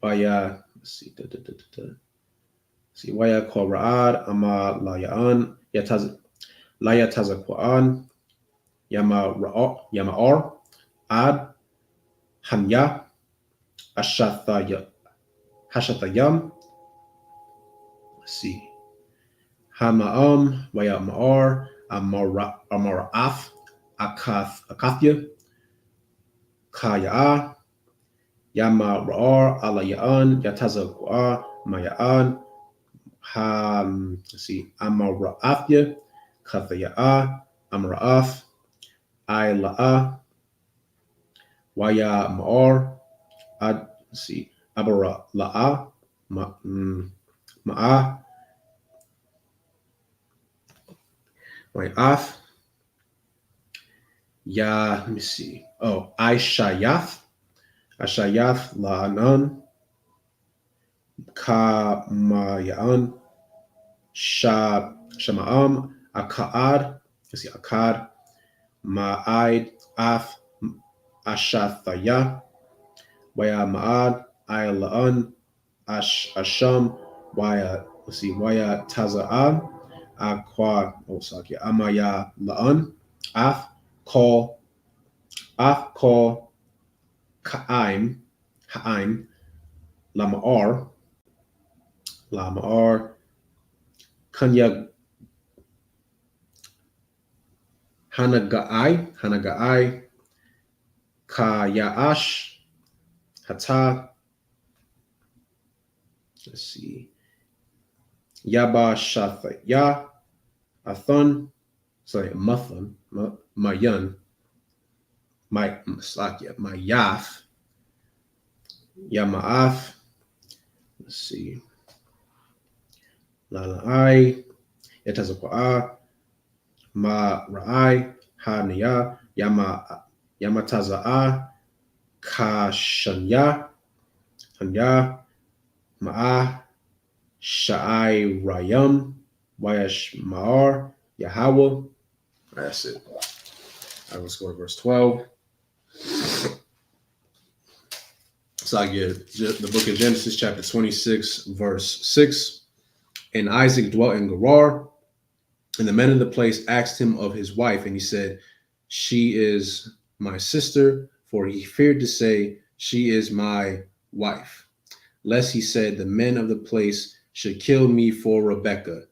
waya, let's see, see, waya kora'ad, ama laya'an, yataza kwa'an, yama'ar, ad, hanya, hashathayam, let's see, hama'am, waya ma'ar, amara'ath, akathya, kaya, yama ra'ar, alaya'an, yataza kwa'a, maya'an, let's see, amara'athya, kathaya'a, amara'ath, aila'a, Waya Ma'ar, let's see, Abara La'a, Ma'a, Af, Ya, let me see. Oh, Aishayath La'anan, Ka Ma'yan, Shama'am, Aka'ad, let's see, Akad, Ma'aid, Af, Ashathaya, Waya Ma'ad, Ayala'an, Asham, Waya, let's see, Waya Taza'an, Aqua, Amaya La'an, Af, Call, Ha'im, Lama'ar, Kanya, Hanagai, Kayaash, Hata, let's see, Yaba Shathaya, Athon, sorry, Muthon, Mayan, Mayath, Yama'ath, let's see, Lalai, Yatazakwaa, Ra'ai, Haniya, Yamataza'a, Kashanya, Hanya, Ma'ah, Sha'ai Rayam, Wayash Ma'ar, Yahweh. That's it. I will go to verse 12. So I get the book of Genesis, chapter 26, verse 6. And Isaac dwelt in Gerar, and the men of the place asked him of his wife, and he said, she is my sister, for he feared to say, she is my wife. Lest he said, the men of the place should kill me for Rebekah,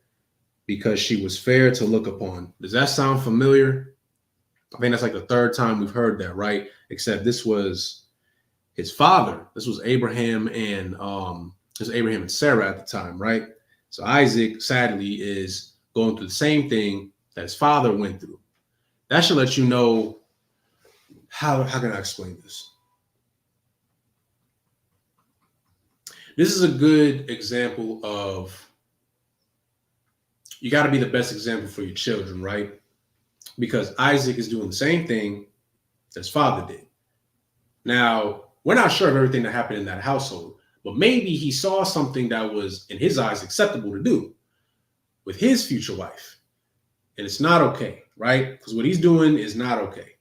because she was fair to look upon. Does that sound familiar? I think that's like the third time we've heard that, right? Except this was his father. This was Abraham and Sarah at the time, right? So Isaac, sadly, is going through the same thing that his father went through. That should let you know how can I explain this? This is a good example of you got to be the best example for your children, right? Because Isaac is doing the same thing that his father did. Now, we're not sure of everything that happened in that household, but maybe he saw something that was, in his eyes, acceptable to do with his future wife. And it's not okay, right? Because what he's doing is not okay.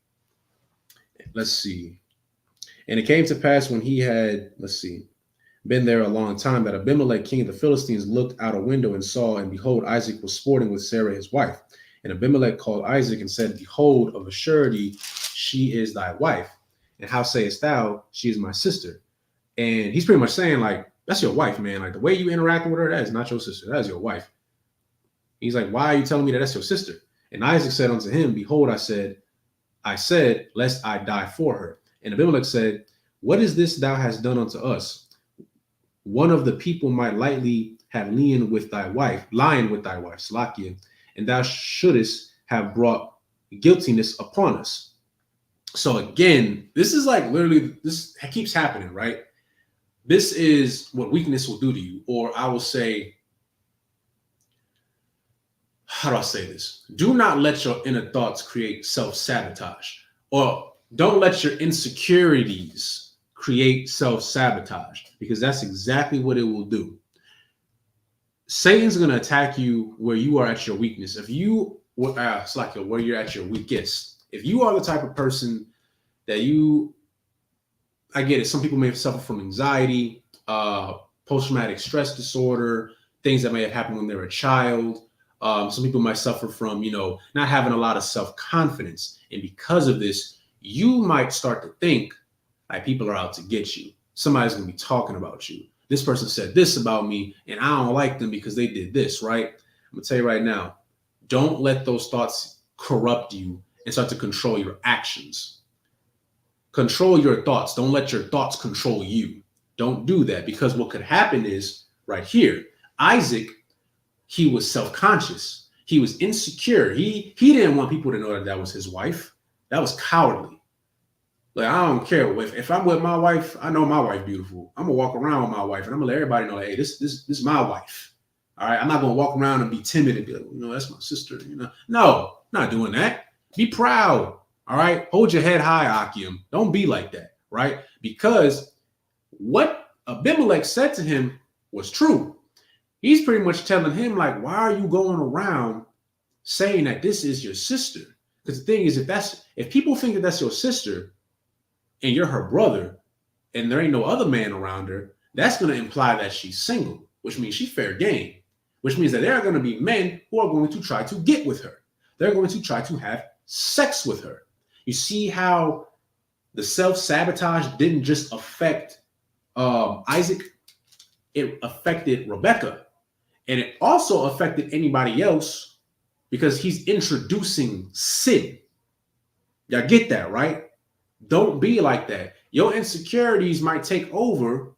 Let's see. And it came to pass when he had, been there a long time, that Abimelech, king of the Philistines, looked out a window and saw, and behold, Isaac was sporting with Sarah, his wife. And Abimelech called Isaac and said, behold, of a surety, she is thy wife. And how sayest thou, she is my sister? And he's pretty much saying, like, that's your wife, man. Like, the way you interact with her, that is not your sister. That is your wife. He's like, why are you telling me that that's your sister? And Isaac said unto him, behold, I said, lest I die for her. And Abimelech said, what is this thou hast done unto us? One of the people might lightly have lying with thy wife, Slakia, and thou shouldest have brought guiltiness upon us. So again, this is like literally, this keeps happening, right? This is what weakness will do to you. Or I will say, how do I say this? Do not let your inner thoughts create self-sabotage, or don't let your insecurities create self-sabotage, because that's exactly what it will do. Satan's going to attack you where you are at your weakness. If you, it's like where you're at your weakest. If you are the type of person that I get it. Some people may suffer from anxiety, post-traumatic stress disorder, things that may have happened when they were a child. Some people might suffer from, not having a lot of self-confidence. And because of this, you might start to think like people are out to get you. Somebody's going to be talking about you. This person said this about me, and I don't like them because they did this, right? I'm going to tell you right now, don't let those thoughts corrupt you and start to control your actions. Control your thoughts. Don't let your thoughts control you. Don't do that, because what could happen is right here, Isaac, he was self-conscious. He was insecure. He didn't want people to know that was his wife. That was cowardly. Like, I don't care if I'm with my wife. I know my wife beautiful. I'm gonna walk around with my wife, and I'm gonna let everybody know, like, hey, this is my wife. All right, I'm not gonna walk around and be timid and be like, that's my sister. No, not doing that. Be proud. All right, hold your head high, Akim. Don't be like that, right? Because what Abimelech said to him was true. He's pretty much telling him, like, why are you going around saying that this is your sister? Because the thing is, if people think that that's your sister and you're her brother and there ain't no other man around her, that's going to imply that she's single, which means she's fair game, which means that there are going to be men who are going to try to get with her. They're going to try to have sex with her. You see how the self-sabotage didn't just affect Isaac, it affected Rebecca. And it also affected anybody else because he's introducing sin. Y'all get that, right? Don't be like that. Your insecurities might take over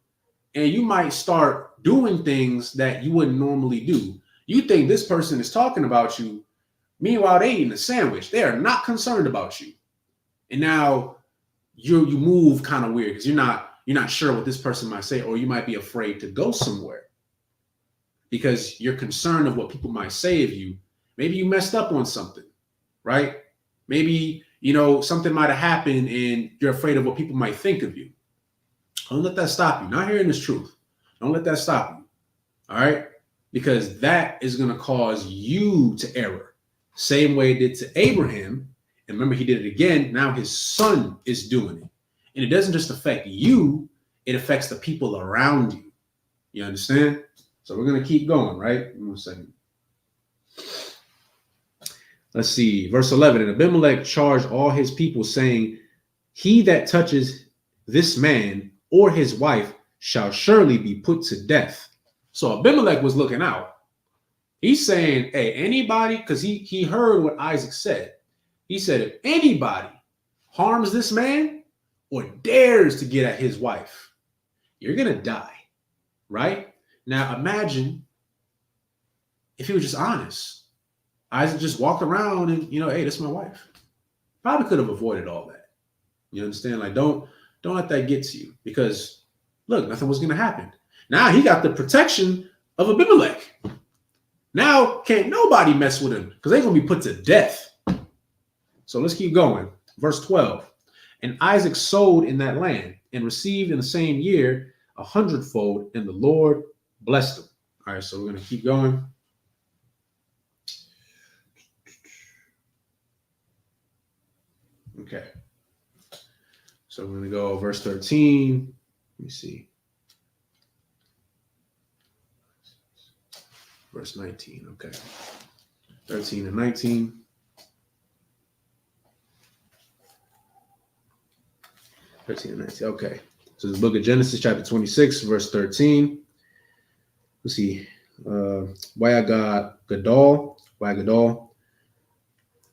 and you might start doing things that you wouldn't normally do. You think this person is talking about you. Meanwhile, they eating a sandwich. They are not concerned about you. And now you move kind of weird because you're not sure what this person might say, or you might be afraid to go somewhere because you're concerned of what people might say of you. Maybe you messed up on something, right? Maybe, something might have happened and you're afraid of what people might think of you. Don't let that stop you. Not hearing this truth. Don't let that stop you. All right? Because that is going to cause you to error. Same way it did to Abraham. And remember, he did it again. Now his son is doing it. And it doesn't just affect you. It affects the people around you. You understand? So we're going to keep going, right? One second. Let's see. Verse 11. And Abimelech charged all his people, saying, he that touches this man or his wife shall surely be put to death. So Abimelech was looking out. He's saying, hey, anybody, because he heard what Isaac said. He said, if anybody harms this man or dares to get at his wife, you're going to die, right? Now, imagine if he was just honest. Isaac just walked around and, hey, this is my wife. Probably could have avoided all that. You understand? Like, don't let that get to you because, look, nothing was going to happen. Now he got the protection of Abimelech. Now can't nobody mess with him because they're going to be put to death. So let's keep going. Verse 12. And Isaac sowed in that land and received in the same year 100-fold, and the Lord blessed him. All right, so we're going to keep going. Okay. So we're going to go verse 13. Let me see. Verse 19. Okay. 13 and 19. Okay. So the book of Genesis, chapter 26, verse 13. Let's see. Wayagad Gadol.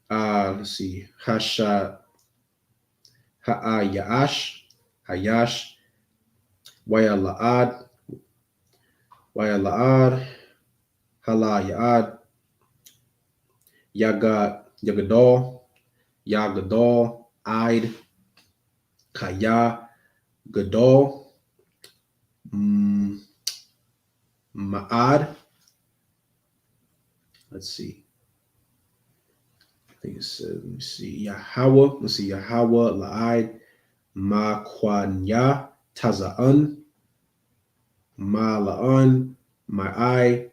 Let's see. Hayash. Wayalaad. Hala Yaad. Yagadol. Id. Kaya, Gadol, Ma'ad. Let's see. I think it says, let me see. Yahweh. Let's see. Yahweh, La'id, Ma'kwanya, Taza'an, Ma'la'an, Ma'ai,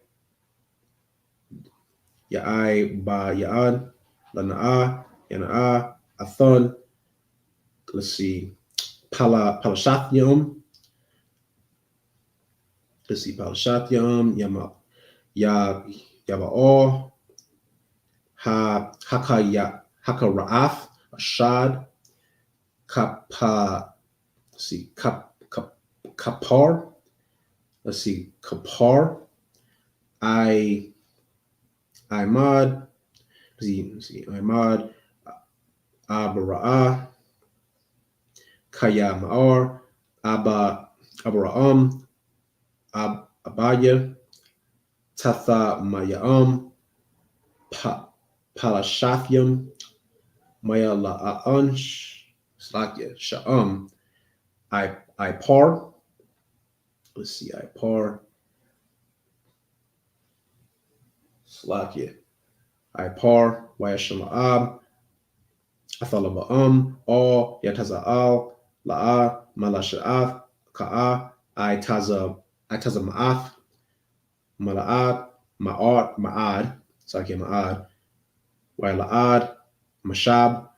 Ya'ai, Ba'ya'an, Lana'a, Yana'a, Athon. Let's see. Palashathium. Let's see. Palashathium. Yaba'or. Hakara'af. Ashad. Let's see. Kapar. Let's see. Kapar. Imad. Let's see. Imad. Abara'ah. Kaya Ma'ar, Abraham, Abaya, Tatha Mayam, Palashathium, Maya La'ansh, Slakia. Sha'am. I par. Let's see. I par. Slakia. I par. Wayashama'ab. Athalaba all yataza al la'a malasha'ath ka'a I taza ma'ath mala'at ma'ad saki ma'ad wa la'ad mashab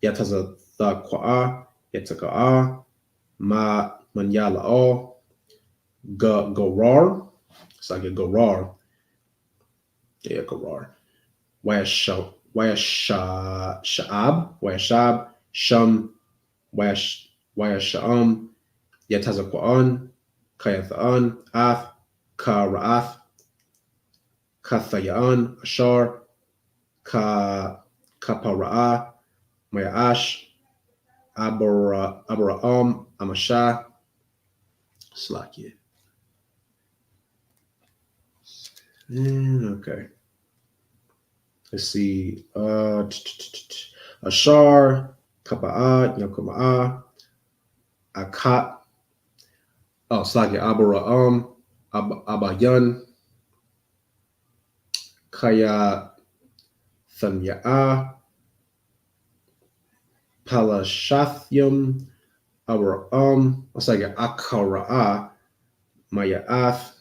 yataza the qa'a yataka'a manyala all gorar saki gorar gorar Sha'ab Sham Sha'am Yatazaquan Kayathan Ath Ka Kathayan Ashar Kapara'a Mayaash Abraham Amasha Slakia. Okay. Let's see. Ashar, Kapa'at, Yakuma'a, Akat, Slagi Abara'am, Abayan, Kaya Thanya'a, Palashathyam, Abara'am, Slagi Akara'a, Maya'ath.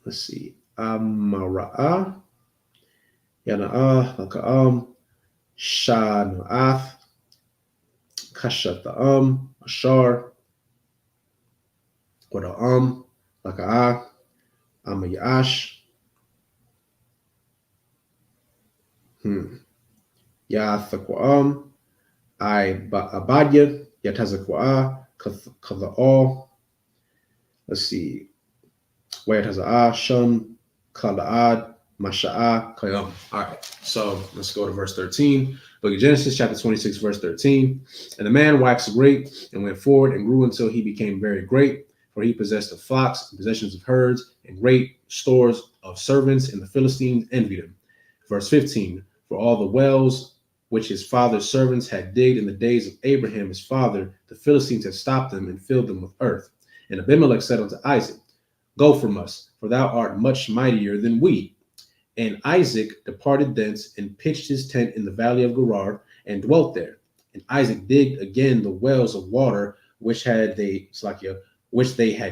Let's see. Amara'a, Yana'a, Laka'am, Shanu'ath, Kashata'am, Ashar, Wada'am, Laka'a, Amayash, Yathaquam, Abadya, Yatazaqua, Katha'al. Let's see. Wayataza'a, Shum, Kala'ad, Masha'a, Kayam. All right. So let's go to verse 13. Book of Genesis, chapter 26, verse 13. And the man waxed great and went forward and grew until he became very great, for he possessed of flocks and possessions of herds and great stores of servants, and the Philistines envied him. Verse 15. For all the wells which his father's servants had digged in the days of Abraham his father, the Philistines had stopped them and filled them with earth. And Abimelech said unto Isaac, Go from us, for thou art much mightier than we. And Isaac departed thence and pitched his tent in the valley of Gerar and dwelt there. And Isaac digged again the wells of water which they had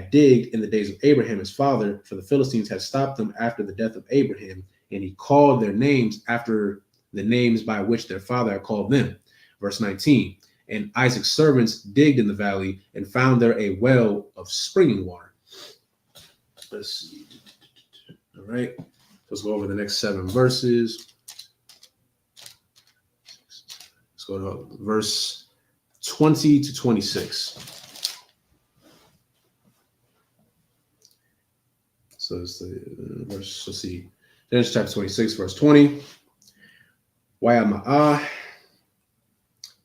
digged in the days of Abraham his father, for the Philistines had stopped them after the death of Abraham, and he called their names after the names by which their father had called them. Verse 19. And Isaac's servants digged in the valley and found there a well of springing water. Let's see. All right. Let's go over the next 7 verses. Let's go to verse 20 to 26. So it's the verse, let's see. Genesis chapter 26, verse 20. Wayama'ah,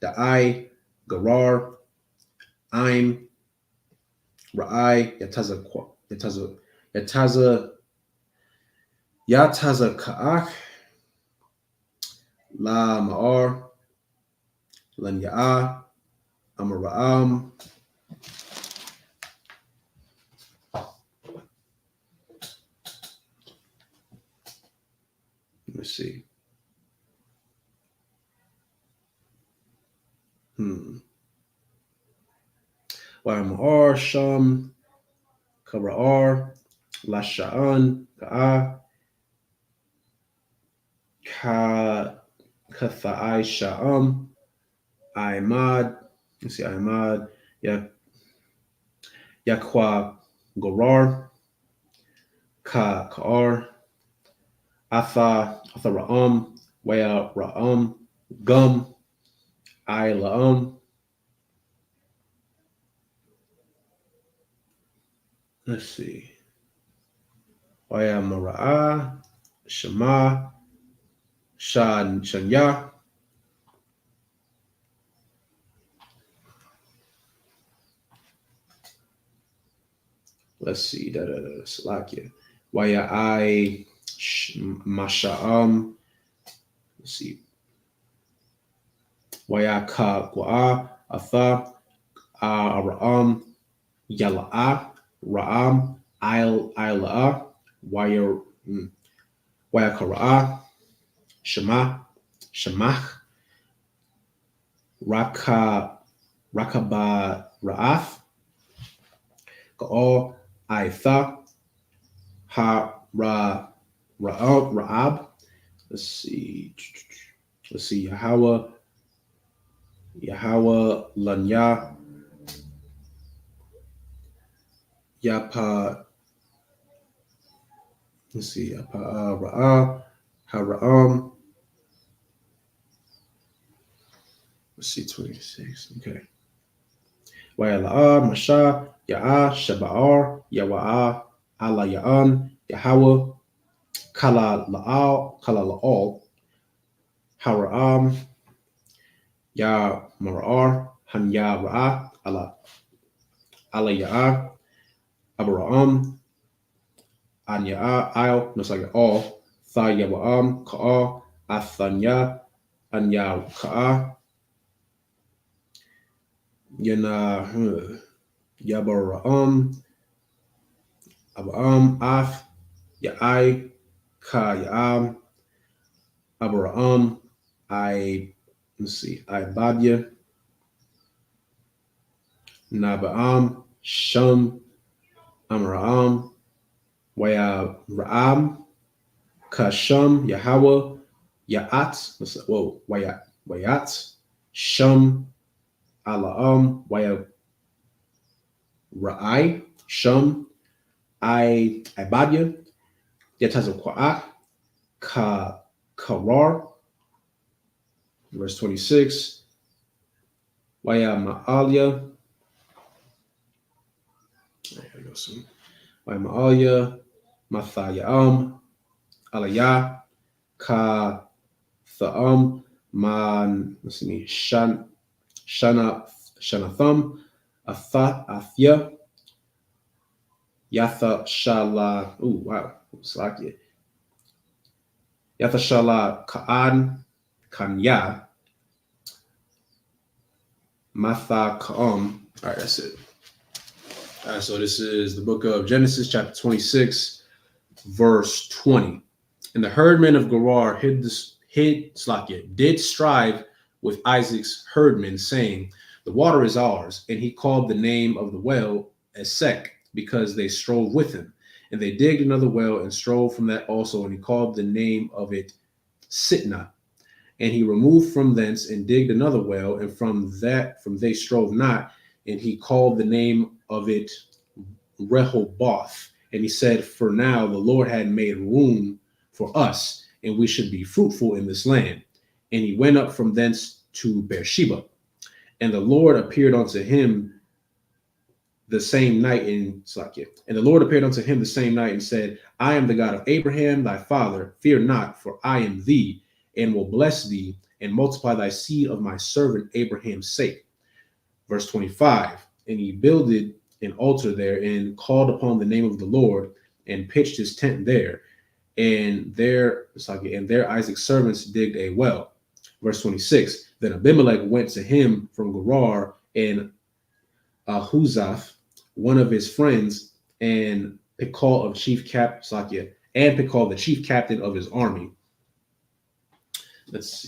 Da'ai, Gerar, Aim, Ra'ai, Yataza Ka'ach, La Ma'ar, Lan Ya'ah, Amara'am. Let's see. Wa'amar, Sham, Kara'ar, Lasha'an, Ka'ah, Katha'ai Sha'am, Aimad, let's see, Aimad, Yakwa Gorar, Ka'ar, Atha Ra'am, Waya Ra'am, Gum, I La'am. Let's see. Waya Mara'ah, Shema, Shanya. Let's see. Salakia. Waya I Masha'am, let's see. Wayaka Gwa Atha Ra'am Yala'a Ra'am Ila'a Wayakara'a Shemach Rakaba Ra'ath Ka'al Aitha Ra'ab. Let's see. Yahweh Lanya Yapa. Let's see. Yapa Ra'a Hara'am. Let's see. 26. Okay. Wa'ala'a Masha Ya'a Shaba'ar Yawa'a Ala Ya'an Yahweh Kala La'al Hara'am Ya Mar'ar Hanya Ra'a Ala Ya'a Abraham Anya Al, no, like all Tha Yawa'am Ka'a Athanya Anya Ka'a Yana Yabara'am Abraham Ath Ya'ai Ka Ya'am Abraham Ibadya Naba'am Shum Amra'am Waya Ra'am Kashum Yahweh Ya'at. Whoa, Wayat Shum Ala'am Waya Ra'ai Shum Ibadya Yatazakwa'at Karar. Verse 26. Waya Ma'alia. I gotta go soon. Waya Ma'alia Mathayam Alaya Ka Tha'am Man. Let's see. Shanatham Athya Yatha Shala. Ooh, wow. Slakia. Yatha Shala Ka'an Kanya Matha Ka'am. All right, that's it. All right, so this is the book of Genesis, chapter 26, verse 20. And the herdmen of Gerar did strive with Isaac's herdmen, saying, the water is ours. And he called the name of the well Esek, because they strove with him. And they digged another well and strove from that also. And he called the name of it Sitnah. And he removed from thence and digged another well, and from they strove not, and he called the name of it Rehoboth. And he said, for now the Lord had made room for us, and we should be fruitful in this land. And he went up from thence to Beersheba. And the Lord appeared unto him the same night in Slakia. And the Lord appeared unto him the same night and said, I am the God of Abraham thy father, fear not, for I am thee, and will bless thee and multiply thy seed of my servant Abraham's sake. Verse 25, and he builded an altar there and called upon the name of the Lord and pitched his tent there. And there Isaac's servants digged a well. Verse 26, then Abimelech went to him from Gerar and Ahuzaph, one of his friends, and Pichol of Pichol, the chief captain of his army. Let's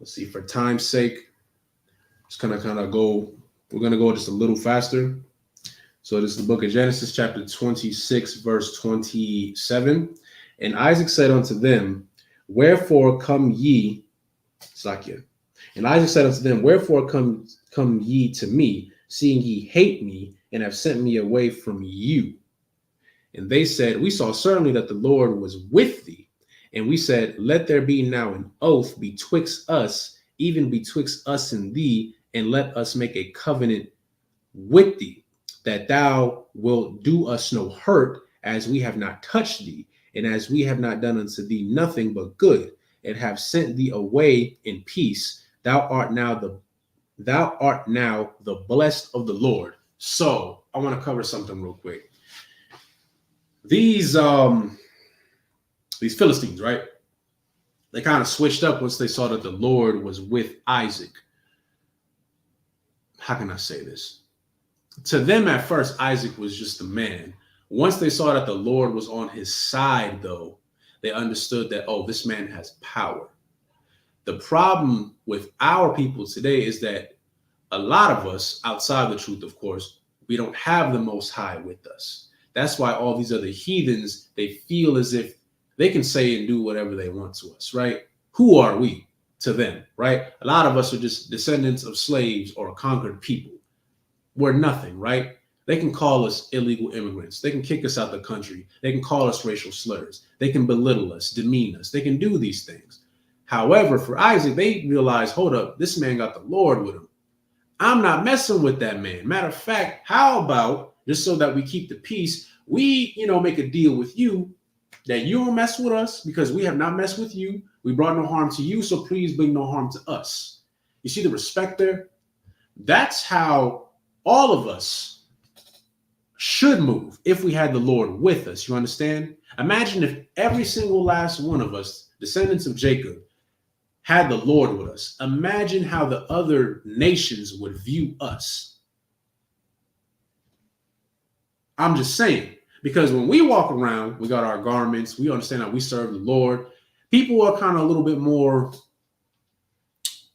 see, for time's sake, just kind of go, we're going to go just a little faster. So this is the book of Genesis, chapter 26, verse 27. And Isaac said unto them, wherefore come ye, Sakia. And Isaac said unto them, wherefore come ye to me, seeing ye hate me, and have sent me away from you? And they said, we saw certainly that the Lord was with thee. And we said, let there be now an oath betwixt us, even betwixt us and thee, and let us make a covenant with thee, that thou wilt do us no hurt, as we have not touched thee, and as we have not done unto thee nothing but good, and have sent thee away in peace. Thou art now the blessed of the Lord. So I want to cover something real quick. These Philistines, right? they kind of switched up once they saw that the Lord was with Isaac. How can I say this? To them at first, Isaac was just a man. Once they saw that the Lord was on his side, though, they understood that, oh, this man has power. The problem with our people today is that a lot of us, outside the truth, of course, we don't have the Most High with us. That's why all these other heathens, they feel as if they can say and do whatever they want to us, right? Who are we to them, right? A lot of us are just descendants of slaves or conquered people. We're nothing, right? They can call us illegal immigrants. They can kick us out the country. They can call us racial slurs. They can belittle us, demean us. They can do these things. However, for Isaac, they realize, hold up, this man got the Lord with him. I'm not messing with that man. Matter of fact, how about, just so that we keep the peace, we, make a deal with you that you don't mess with us because we have not messed with you. We brought no harm to you, so please bring no harm to us. You see the respect there? That's how all of us should move if we had the Lord with us. You understand? Imagine if every single last one of us, descendants of Jacob, had the Lord with us. Imagine how the other nations would view us. I'm just saying, because when we walk around, we got our garments, we understand that we serve the Lord. People are kind of a little bit more,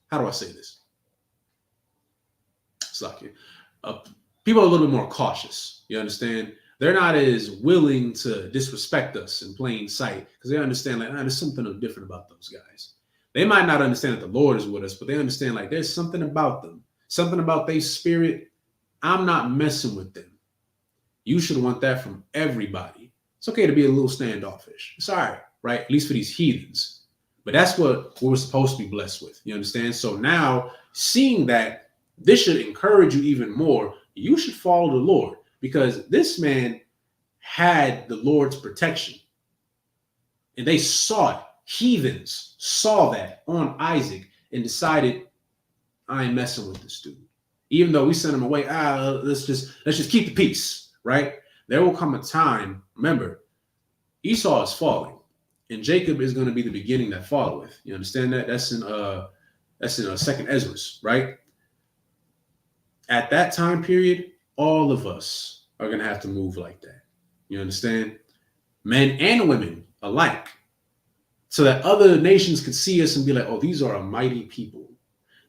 how do I say this? It's like people are a little bit more cautious. You understand? They're not as willing to disrespect us in plain sight because they understand like, there's something different about those guys. They might not understand that the Lord is with us, but they understand like there's something about them, something about their spirit. I'm not messing with them. You should want that from everybody. It's okay to be a little standoffish. It's all right? At least for these heathens. But that's what we're supposed to be blessed with. You understand? So now, seeing that, this should encourage you even more. You should follow the Lord because this man had the Lord's protection. And they saw it. Heathens saw that on Isaac and decided, I ain't messing with this dude. Even though we sent him away, let's just keep the peace, right? There will come a time, remember, Esau is falling, and Jacob is going to be the beginning that followeth. You understand that? That's in Second Ezra, right? At that time period, all of us are going to have to move like that. You understand? Men and women alike. So that other nations could see us and be like, oh, these are a mighty people.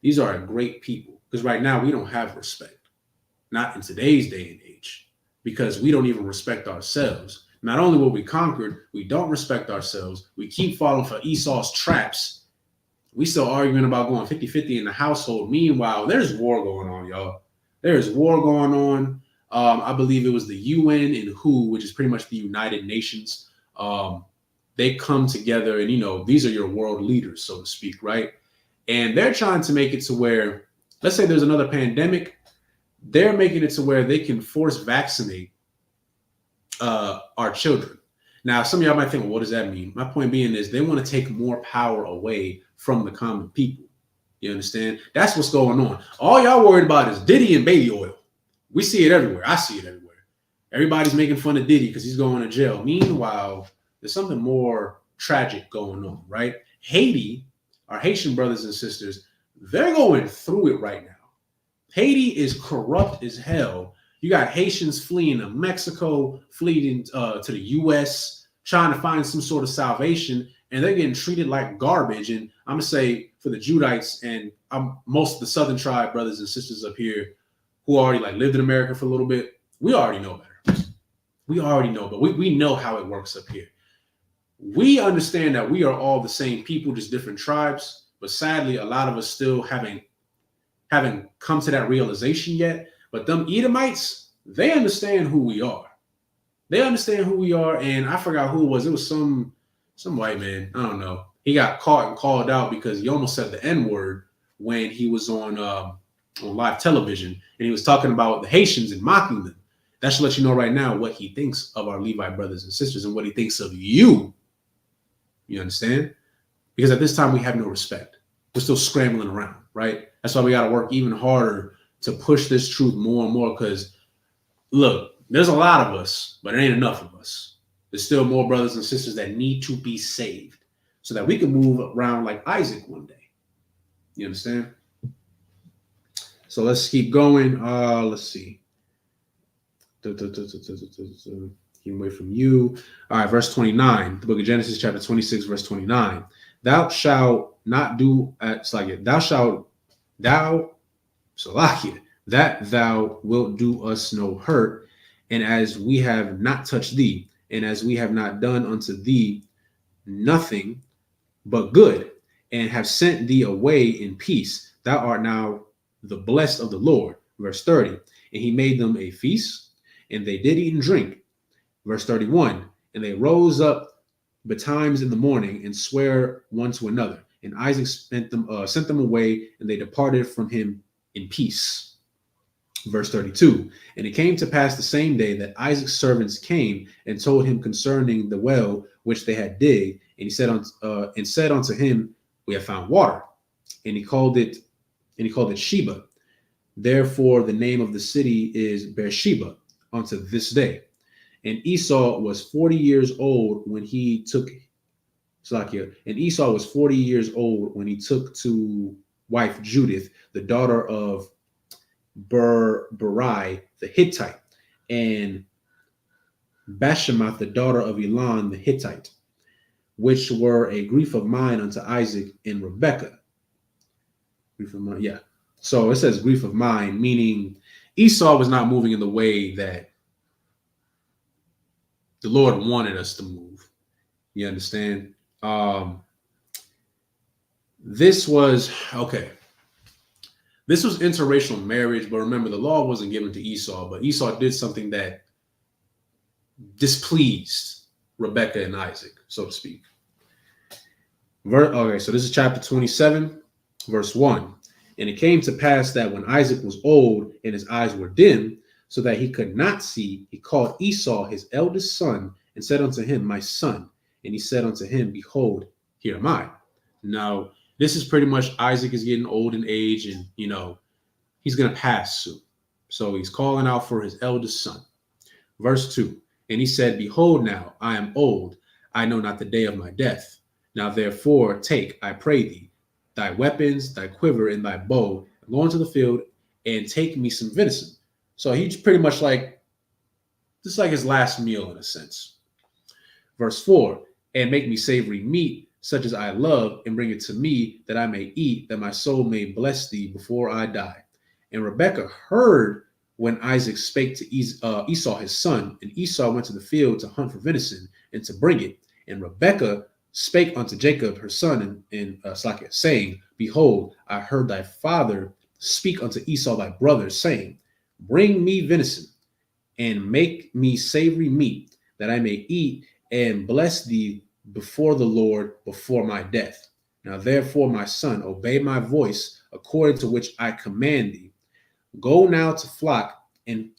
These are a great people. Because right now we don't have respect. Not in today's day and age. Because we don't even respect ourselves. Not only were we conquered, we don't respect ourselves. We keep falling for Esau's traps. We still arguing about going 50-50 in the household. Meanwhile, there's war going on, y'all. There is war going on. I believe it was the UN and WHO, which is pretty much the United Nations. They come together and, these are your world leaders, so to speak, right? And they're trying to make it to where, let's say there's another pandemic, they're making it to where they can force vaccinate our children. Now, some of y'all might think, well, what does that mean? My point being is they want to take more power away from the common people. You understand? That's what's going on. All y'all worried about is Diddy and baby oil. We see it everywhere. I see it everywhere. Everybody's making fun of Diddy because he's going to jail. Meanwhile, there's something more tragic going on, right? Haiti, our Haitian brothers and sisters, they're going through it right now. Haiti is corrupt as hell. You got Haitians fleeing to Mexico, fleeing to the U.S., trying to find some sort of salvation, and they're getting treated like garbage. And I'm going to say for the Judites and most of the Southern tribe brothers and sisters up here who already lived in America for a little bit, we already know better. We already know, but we know how it works up here. We understand that we are all the same people, just different tribes. But sadly, a lot of us still haven't come to that realization yet. But them Edomites, they understand who we are. They understand who we are. And I forgot who it was. It was some white man. I don't know. He got caught and called out because he almost said the N-word when he was on live television. And he was talking about the Haitians and mocking them. That should let you know right now what he thinks of our Levite brothers and sisters and what he thinks of you. You understand? Because at this time, we have no respect. We're still scrambling around, right? That's why we got to work even harder to push this truth more and more. Because, look, there's a lot of us, but it ain't enough of us. There's still more brothers and sisters that need to be saved. so that we can move around like Isaac one day. You understand? So let's keep going. Let's see. Keep away from you. All right, verse 29. The book of Genesis, chapter 26, verse 29. Thou shalt not do that thou wilt do us no hurt, and as we have not touched thee, and as we have not done unto thee nothing but good, and have sent thee away in peace, thou art now the blessed of the Lord. Verse 30. And he made them a feast, and they did eat and drink. Verse 31. And they rose up betimes in the morning and swear one to another. And Isaac sent them away, and they departed from him in peace. Verse 32. And it came to pass the same day that Isaac's servants came and told him concerning the well which they had digged. And he said unto him, we have found water. And he called it Sheba. Therefore the name of the city is Beersheba unto this day. And Esau was 40 years old when he took to wife Judith, the daughter of Berai the Hittite, and Bashemath, the daughter of Elon the Hittite, which were a grief of mine unto Isaac and Rebekah. Grief of mine, yeah. So it says grief of mine, meaning Esau was not moving in the way that the Lord wanted us to move. You understand? This was interracial marriage, but remember, the law wasn't given to Esau, but Esau did something that displeased Rebekah and Isaac, so to speak. Okay, so this is chapter 27, verse 1. And it came to pass that when Isaac was old and his eyes were dim, so that he could not see, he called Esau his eldest son and said unto him, my son. And he said unto him, behold, here am I. Now, this is pretty much Isaac is getting old in age, and, he's going to pass soon. So he's calling out for his eldest son. Verse 2. And he said, behold, now I am old. I know not the day of my death. Now, therefore, take, I pray thee, thy weapons, thy quiver, and thy bow, and go into the field and take me some venison. So he's pretty much like his last meal in a sense. Verse 4. And make me savory meat, such as I love, and bring it to me, that I may eat, that my soul may bless thee before I die. And Rebekah heard when Isaac spake to Esau his son, and Esau went to the field to hunt for venison and to bring it. And Rebekah spake unto Jacob her son, saying, behold, I heard thy father speak unto Esau thy brother, saying, bring me venison, and make me savory meat, that I may eat and bless thee before the Lord before my death. Now therefore, my son, obey my voice according to which I command thee. Go now to the flock and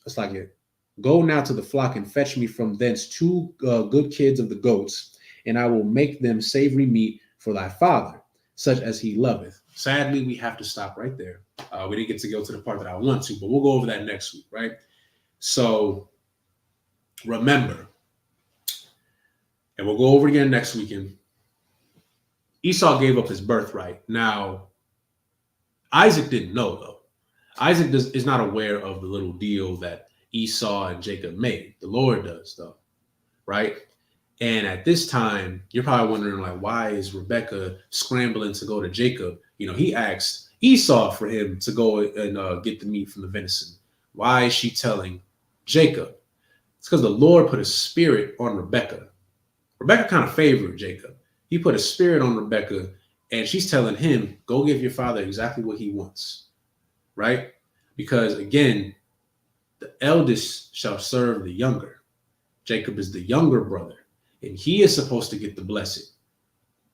fetch me from thence two good kids of the goats, and I will make them savory meat for thy father, such as he loveth. Sadly, we have to stop right there. We didn't get to go to the part that I want to, but we'll go over that next week, right? So remember, and we'll go over again next weekend, Esau gave up his birthright. Now, Isaac didn't know, though. Isaac is not aware of the little deal that Esau and Jacob made. The Lord does, though, right? And at this time, you're probably wondering, like, why is Rebekah scrambling to go to Jacob? He asked Esau for him to go and get the meat from the venison. Why is she telling Jacob? It's because the Lord put a spirit on Rebekah. Rebekah kind of favored Jacob. He put a spirit on Rebekah, and she's telling him, go give your father exactly what he wants, right? Because, again, the eldest shall serve the younger. Jacob is the younger brother, and he is supposed to get the blessing.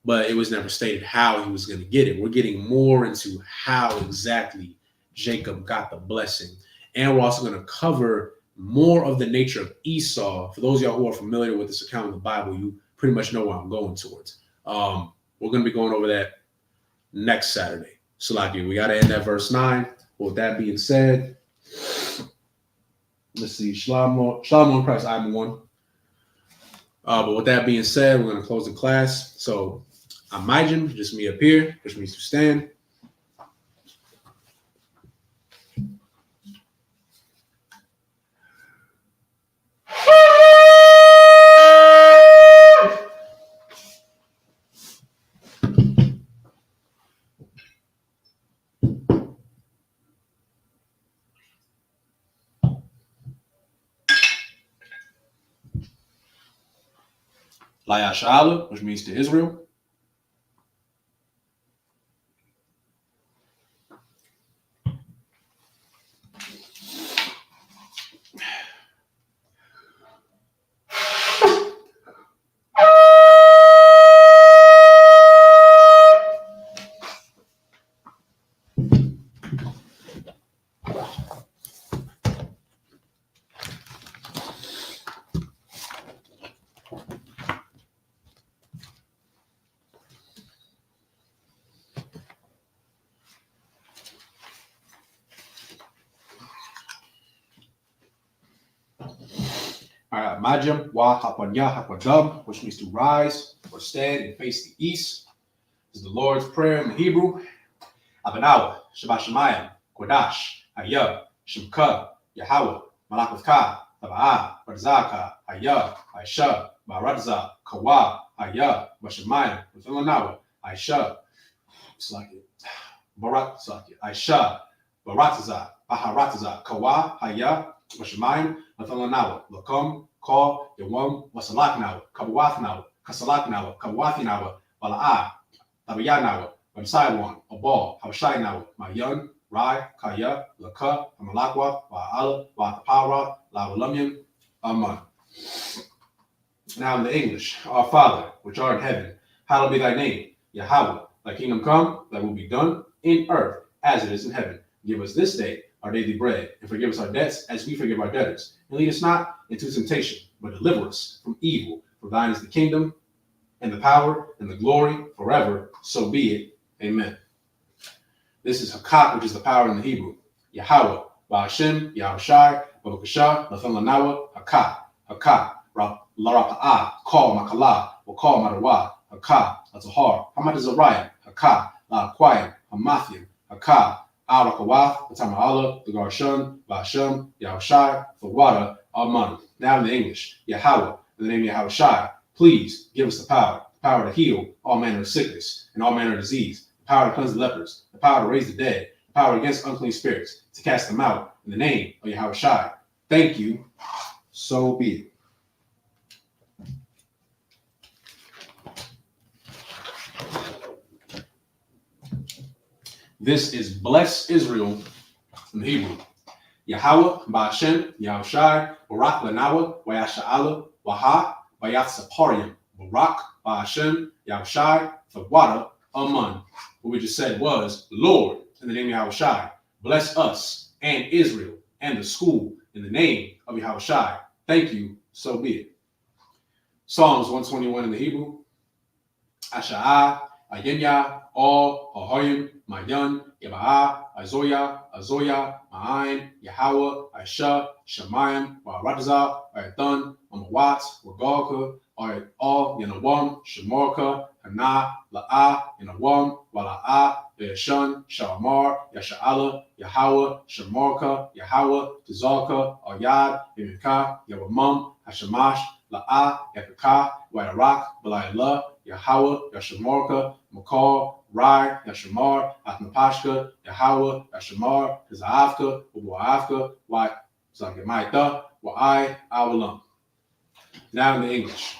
But it was never stated how he was going to get it. We're getting more into how exactly Jacob got the blessing. And we're also going to cover more of the nature of Esau. For those of y'all who are familiar with this account of the Bible, you pretty much know what I'm going towards. We're going to be going over that next Saturday. So, we got to end at verse 9. With that being said, let's see. Shalom on Christ, I'm one. But with that being said, we're going to close the class. So Amajim, just me up here, which means to stand. Layasha'ala, which means to Israel. All right, Majim, Wa Hapanya Hapadam, which means to rise or stand and face the east. This is the Lord's Prayer in the Hebrew. Abanawa, Shabbat Shemayim, Kodash, Hayah, Shemka, Yahweh, Malakavka, Taba'ah, Barzaka, Hayah, Aisha, Baradza, Kawa, Hayah, Bashemayim, Bathilanawa, Aisha, Slaki, Barat, Slaki, Aisha, Barataza, Baharataza, Kawa, Hayah, Bashemayim, Bathilanawa, Lakum, Ka, Yawam, Wasalaknawa, Kabawatnawa, Kasalaknawa, Kawathinawa, Bala'ah, Tabayanawa, Saiwan, Abal, Habashai Mayan, Rai, Kaya, Laka, Amalakwa, Wa'ala, Watapara, Lawalumian, Aman. Now in the English, Our Father, which art in heaven, hallowed be thy name. Yahweh, thy kingdom come, thy will be done, in earth as it is in heaven. Give us this day our daily bread, and forgive us our debts as we forgive our debtors. And lead us not into temptation, but deliver us from evil. For thine is the kingdom, and the power, and the glory, forever. So be it. Amen. This is Hakak, which is the power in the Hebrew. Yahweh, Ba'ashem, Yahushai, Babakashah, Nathan Lanawa, Hakak, Hakak, Larapa'ah, Call Makala, or Call Marawa, Hakak, Atahar, Hamad Zariah, Hakak, La Akwayim, Hamathiam, Hakak, Al-Rakawath, Batama'ala, the Garshun, Ba'ashem, Yahushai, Fawada, Aman. Now in the English, Yahweh, in the name of Yahushai, please give us the power to heal all manner of sickness and all manner of disease, the power to cleanse the lepers, the power to raise the dead, the power against unclean spirits, to cast them out in the name of Yahushai. Thank you. So be it. This is Bless Israel in Hebrew. Yahweh, Ba'ashem, Yahushai, Barak Lanawa, Wayasha'ala, Waha, Bayatsaparim, Barak, Ba'ashem, Yahushai, Thawada, Aman. What we just said was, Lord, in the name of Yahushai, bless us and Israel and the school in the name of Yahushai. Thank you, so be it. Psalms 121 in the Hebrew. Asha'ah, Ayenya, All, Ahoyim, Mayan, Yaba'ah, Azoya, Ma'ain, Yahweh, Aisha, Shemayim, Wa'aradza, Ayathan, Amawat, Wagalka, All, Yanawam, Shemorka, Hana, La'ah, Yanawam, Wala'ah, Yashan, Shalmar, Yasha'ala, Yahweh, Shemorka, Yahweh, Tizalka, Ayad, Yimika, Yawamam, Hashamash, La'ah, Yakaka, Wa'arak, Balayallah, Yahweh, Yashemorka, Makal, Rai, Yashamar, Athnapashka, Yahweh, Yashamar, Zaafka, Ubuafka, Wai, Zagamaita, Wa'ai, Awalam. Now in the English.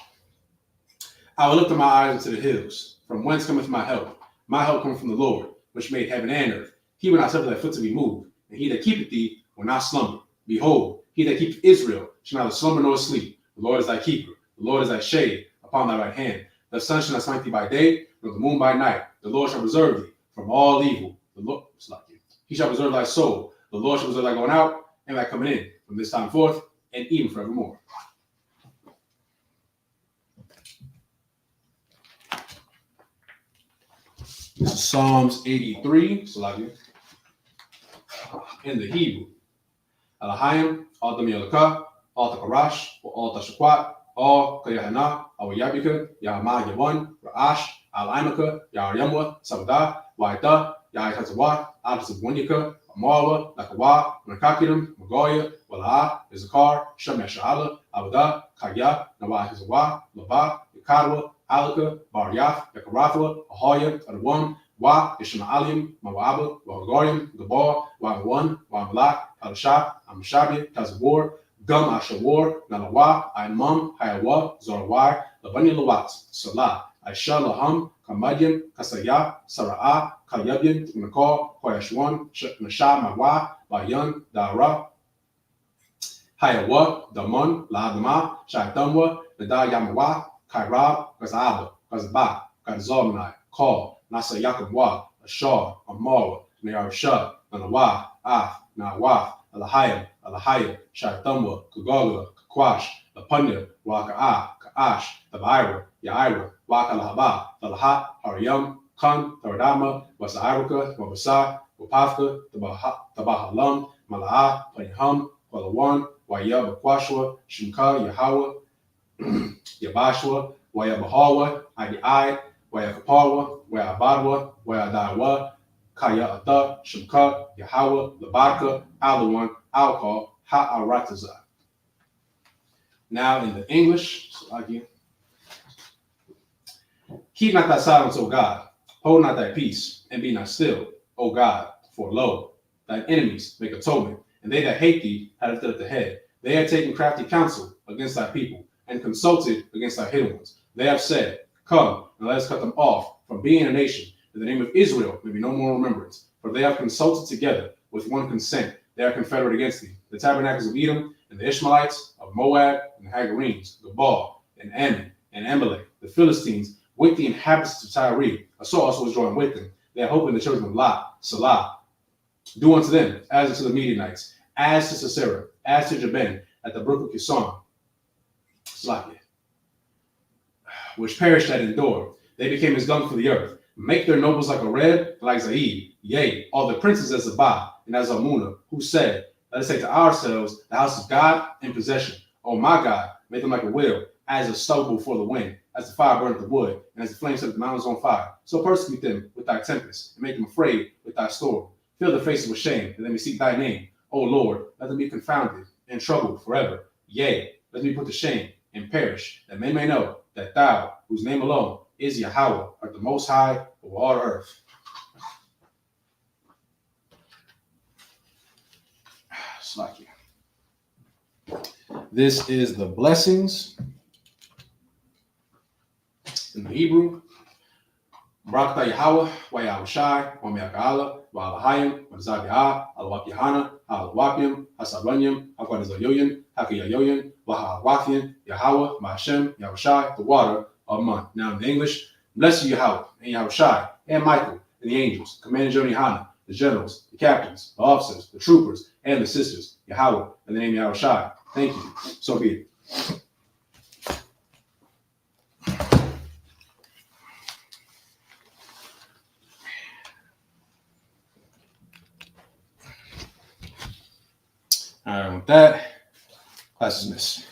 I will lift up my eyes into the hills. From whence cometh my help? My help cometh from the Lord, which made heaven and earth. He will not suffer thy foot to be moved, and he that keepeth thee will not slumber. Behold, he that keepeth Israel shall neither slumber nor sleep. The Lord is thy keeper. The Lord is thy shade upon thy right hand. The sun shall not smite thee by day, nor the moon by night. The Lord shall preserve thee from all evil. The Lord, he shall preserve thy soul. The Lord shall preserve thy going out and thy coming in from this time forth and even forevermore. This is Psalms 83, in the Hebrew. Alahayim, Al Damiyalaka, Al Takarash, Al Tashakwat, Al Kayahana, Al Yabika, Yahama Yawan, Ra'ash, Al-Imaka, Yayamwa, Sabda, Waita, Yayatazawa, Al-Sabwanyaka, Amawa, Lakawa, Nakakidim, Magoya, Wala, Izakar, Shamesha'ala, Abda, Kaya, Nawahizawa, Laba, Yakadwa, Alaka, Baryath, Yakarathwa, Ahoya, Adawam, Wa, Ishma'alim, Mawaba, Wahagorium, Gabor, Wagawan, Wamalak, Alashab, Amashabi, Tazawar, Gum Ashawar, Nalawa, Imam, Hayawa, Zorawai, Labani Lawat, Salah, Aisha Laham, Kamadyam, Kasaya, Sara'ah, Kalyabyan, Nakor, Hoyashwan, Nasha Mawa, Bayan, Dara, Hayawa, Damon, Ladama, Shaitamwa, Nada Yamawa, Kairab, Gazaba, Gazba, Gazomnai, Call, Nasa Yakamwa, Ashar, Amara, Nayarshah, Nanawa, Af, Nawaf, Alahaya, Shaitamwa, Kugoga, Kakwash, Lapunya, Waka'a, Ka'ash, Tabaira, Yaira, Wakalahaba, Talahat, Haryam, Khan, Taradama, Wasairaka, Wabasa, Wapafka, Tabahalam, Mala'a, Panyham, Walawan, Wayabakwashwa, Shimka, Yahawa, Yabashwa, Wayabahawa, Adi, Wayakapawa, Wayabadwa, Wayadawa, Kaya Ada, Shimka, Yahawa, Labaka, Alawan, Alcohol, Ha'arataza. Now in the English, keep not thy silence, O God, hold not thy peace, and be not still, O God, for lo, thine enemies make atonement, and they that hate thee have lifted up the head. They have taken crafty counsel against thy people, and consulted against thy hidden ones. They have said, come, and let us cut them off from being a nation, that the name of Israel may be no more remembrance. For they have consulted together with one consent. They are confederate against thee. The tabernacles of Edom, and the Ishmaelites, of Moab, and the Hagarenes, Gabal, and Ammon, and Amalek, the Philistines, with the inhabitants of Tyre. Esau also was joined with them. They are hoping the children of Lot, Salah. Do unto them as unto the Midianites, as to Sisera, as to Jabin, at the brook of Kison, Slakia, which perished at Endor. They became as dung for the earth. Make their nobles like a red, like Zaid, yea, all the princes as Zabah, and as Almuna, who said, let us take to ourselves the house of God in possession. Oh my God, make them like a wheel, as a stubble before the wind, as the fire burneth the wood, and as the flames set the mountains on fire. So persecute them with thy tempest, and make them afraid with thy storm. Fill their faces with shame, and let me seek thy name. O Lord, let them be confounded and troubled forever. Yea, let them be put to shame and perish, that men may know that thou, whose name alone is Yahweh, art the most high over all the earth. Slakia. This is the blessings in the Hebrew. Barakta Yahweh, wa Yahushai, wa Me'aka'ala, wa Alahayim, wa Zabi'ah, Al-Wakihana, Al-Wakim, Hasabanyim, Hakwazayoyin, Hakayayoyin, wa Hawathian, Yahweh, Ma'ashem, Yahushai, the water of Man. Now in the English, bless you Yahweh, and Yahushai, and Michael, and the angels, Commander Jonihana, the generals, the captains, the officers, the troopers, and the sisters, Yahweh, in the name of Yahushai. Thank you. So be it. All right, with that, class is dismissed.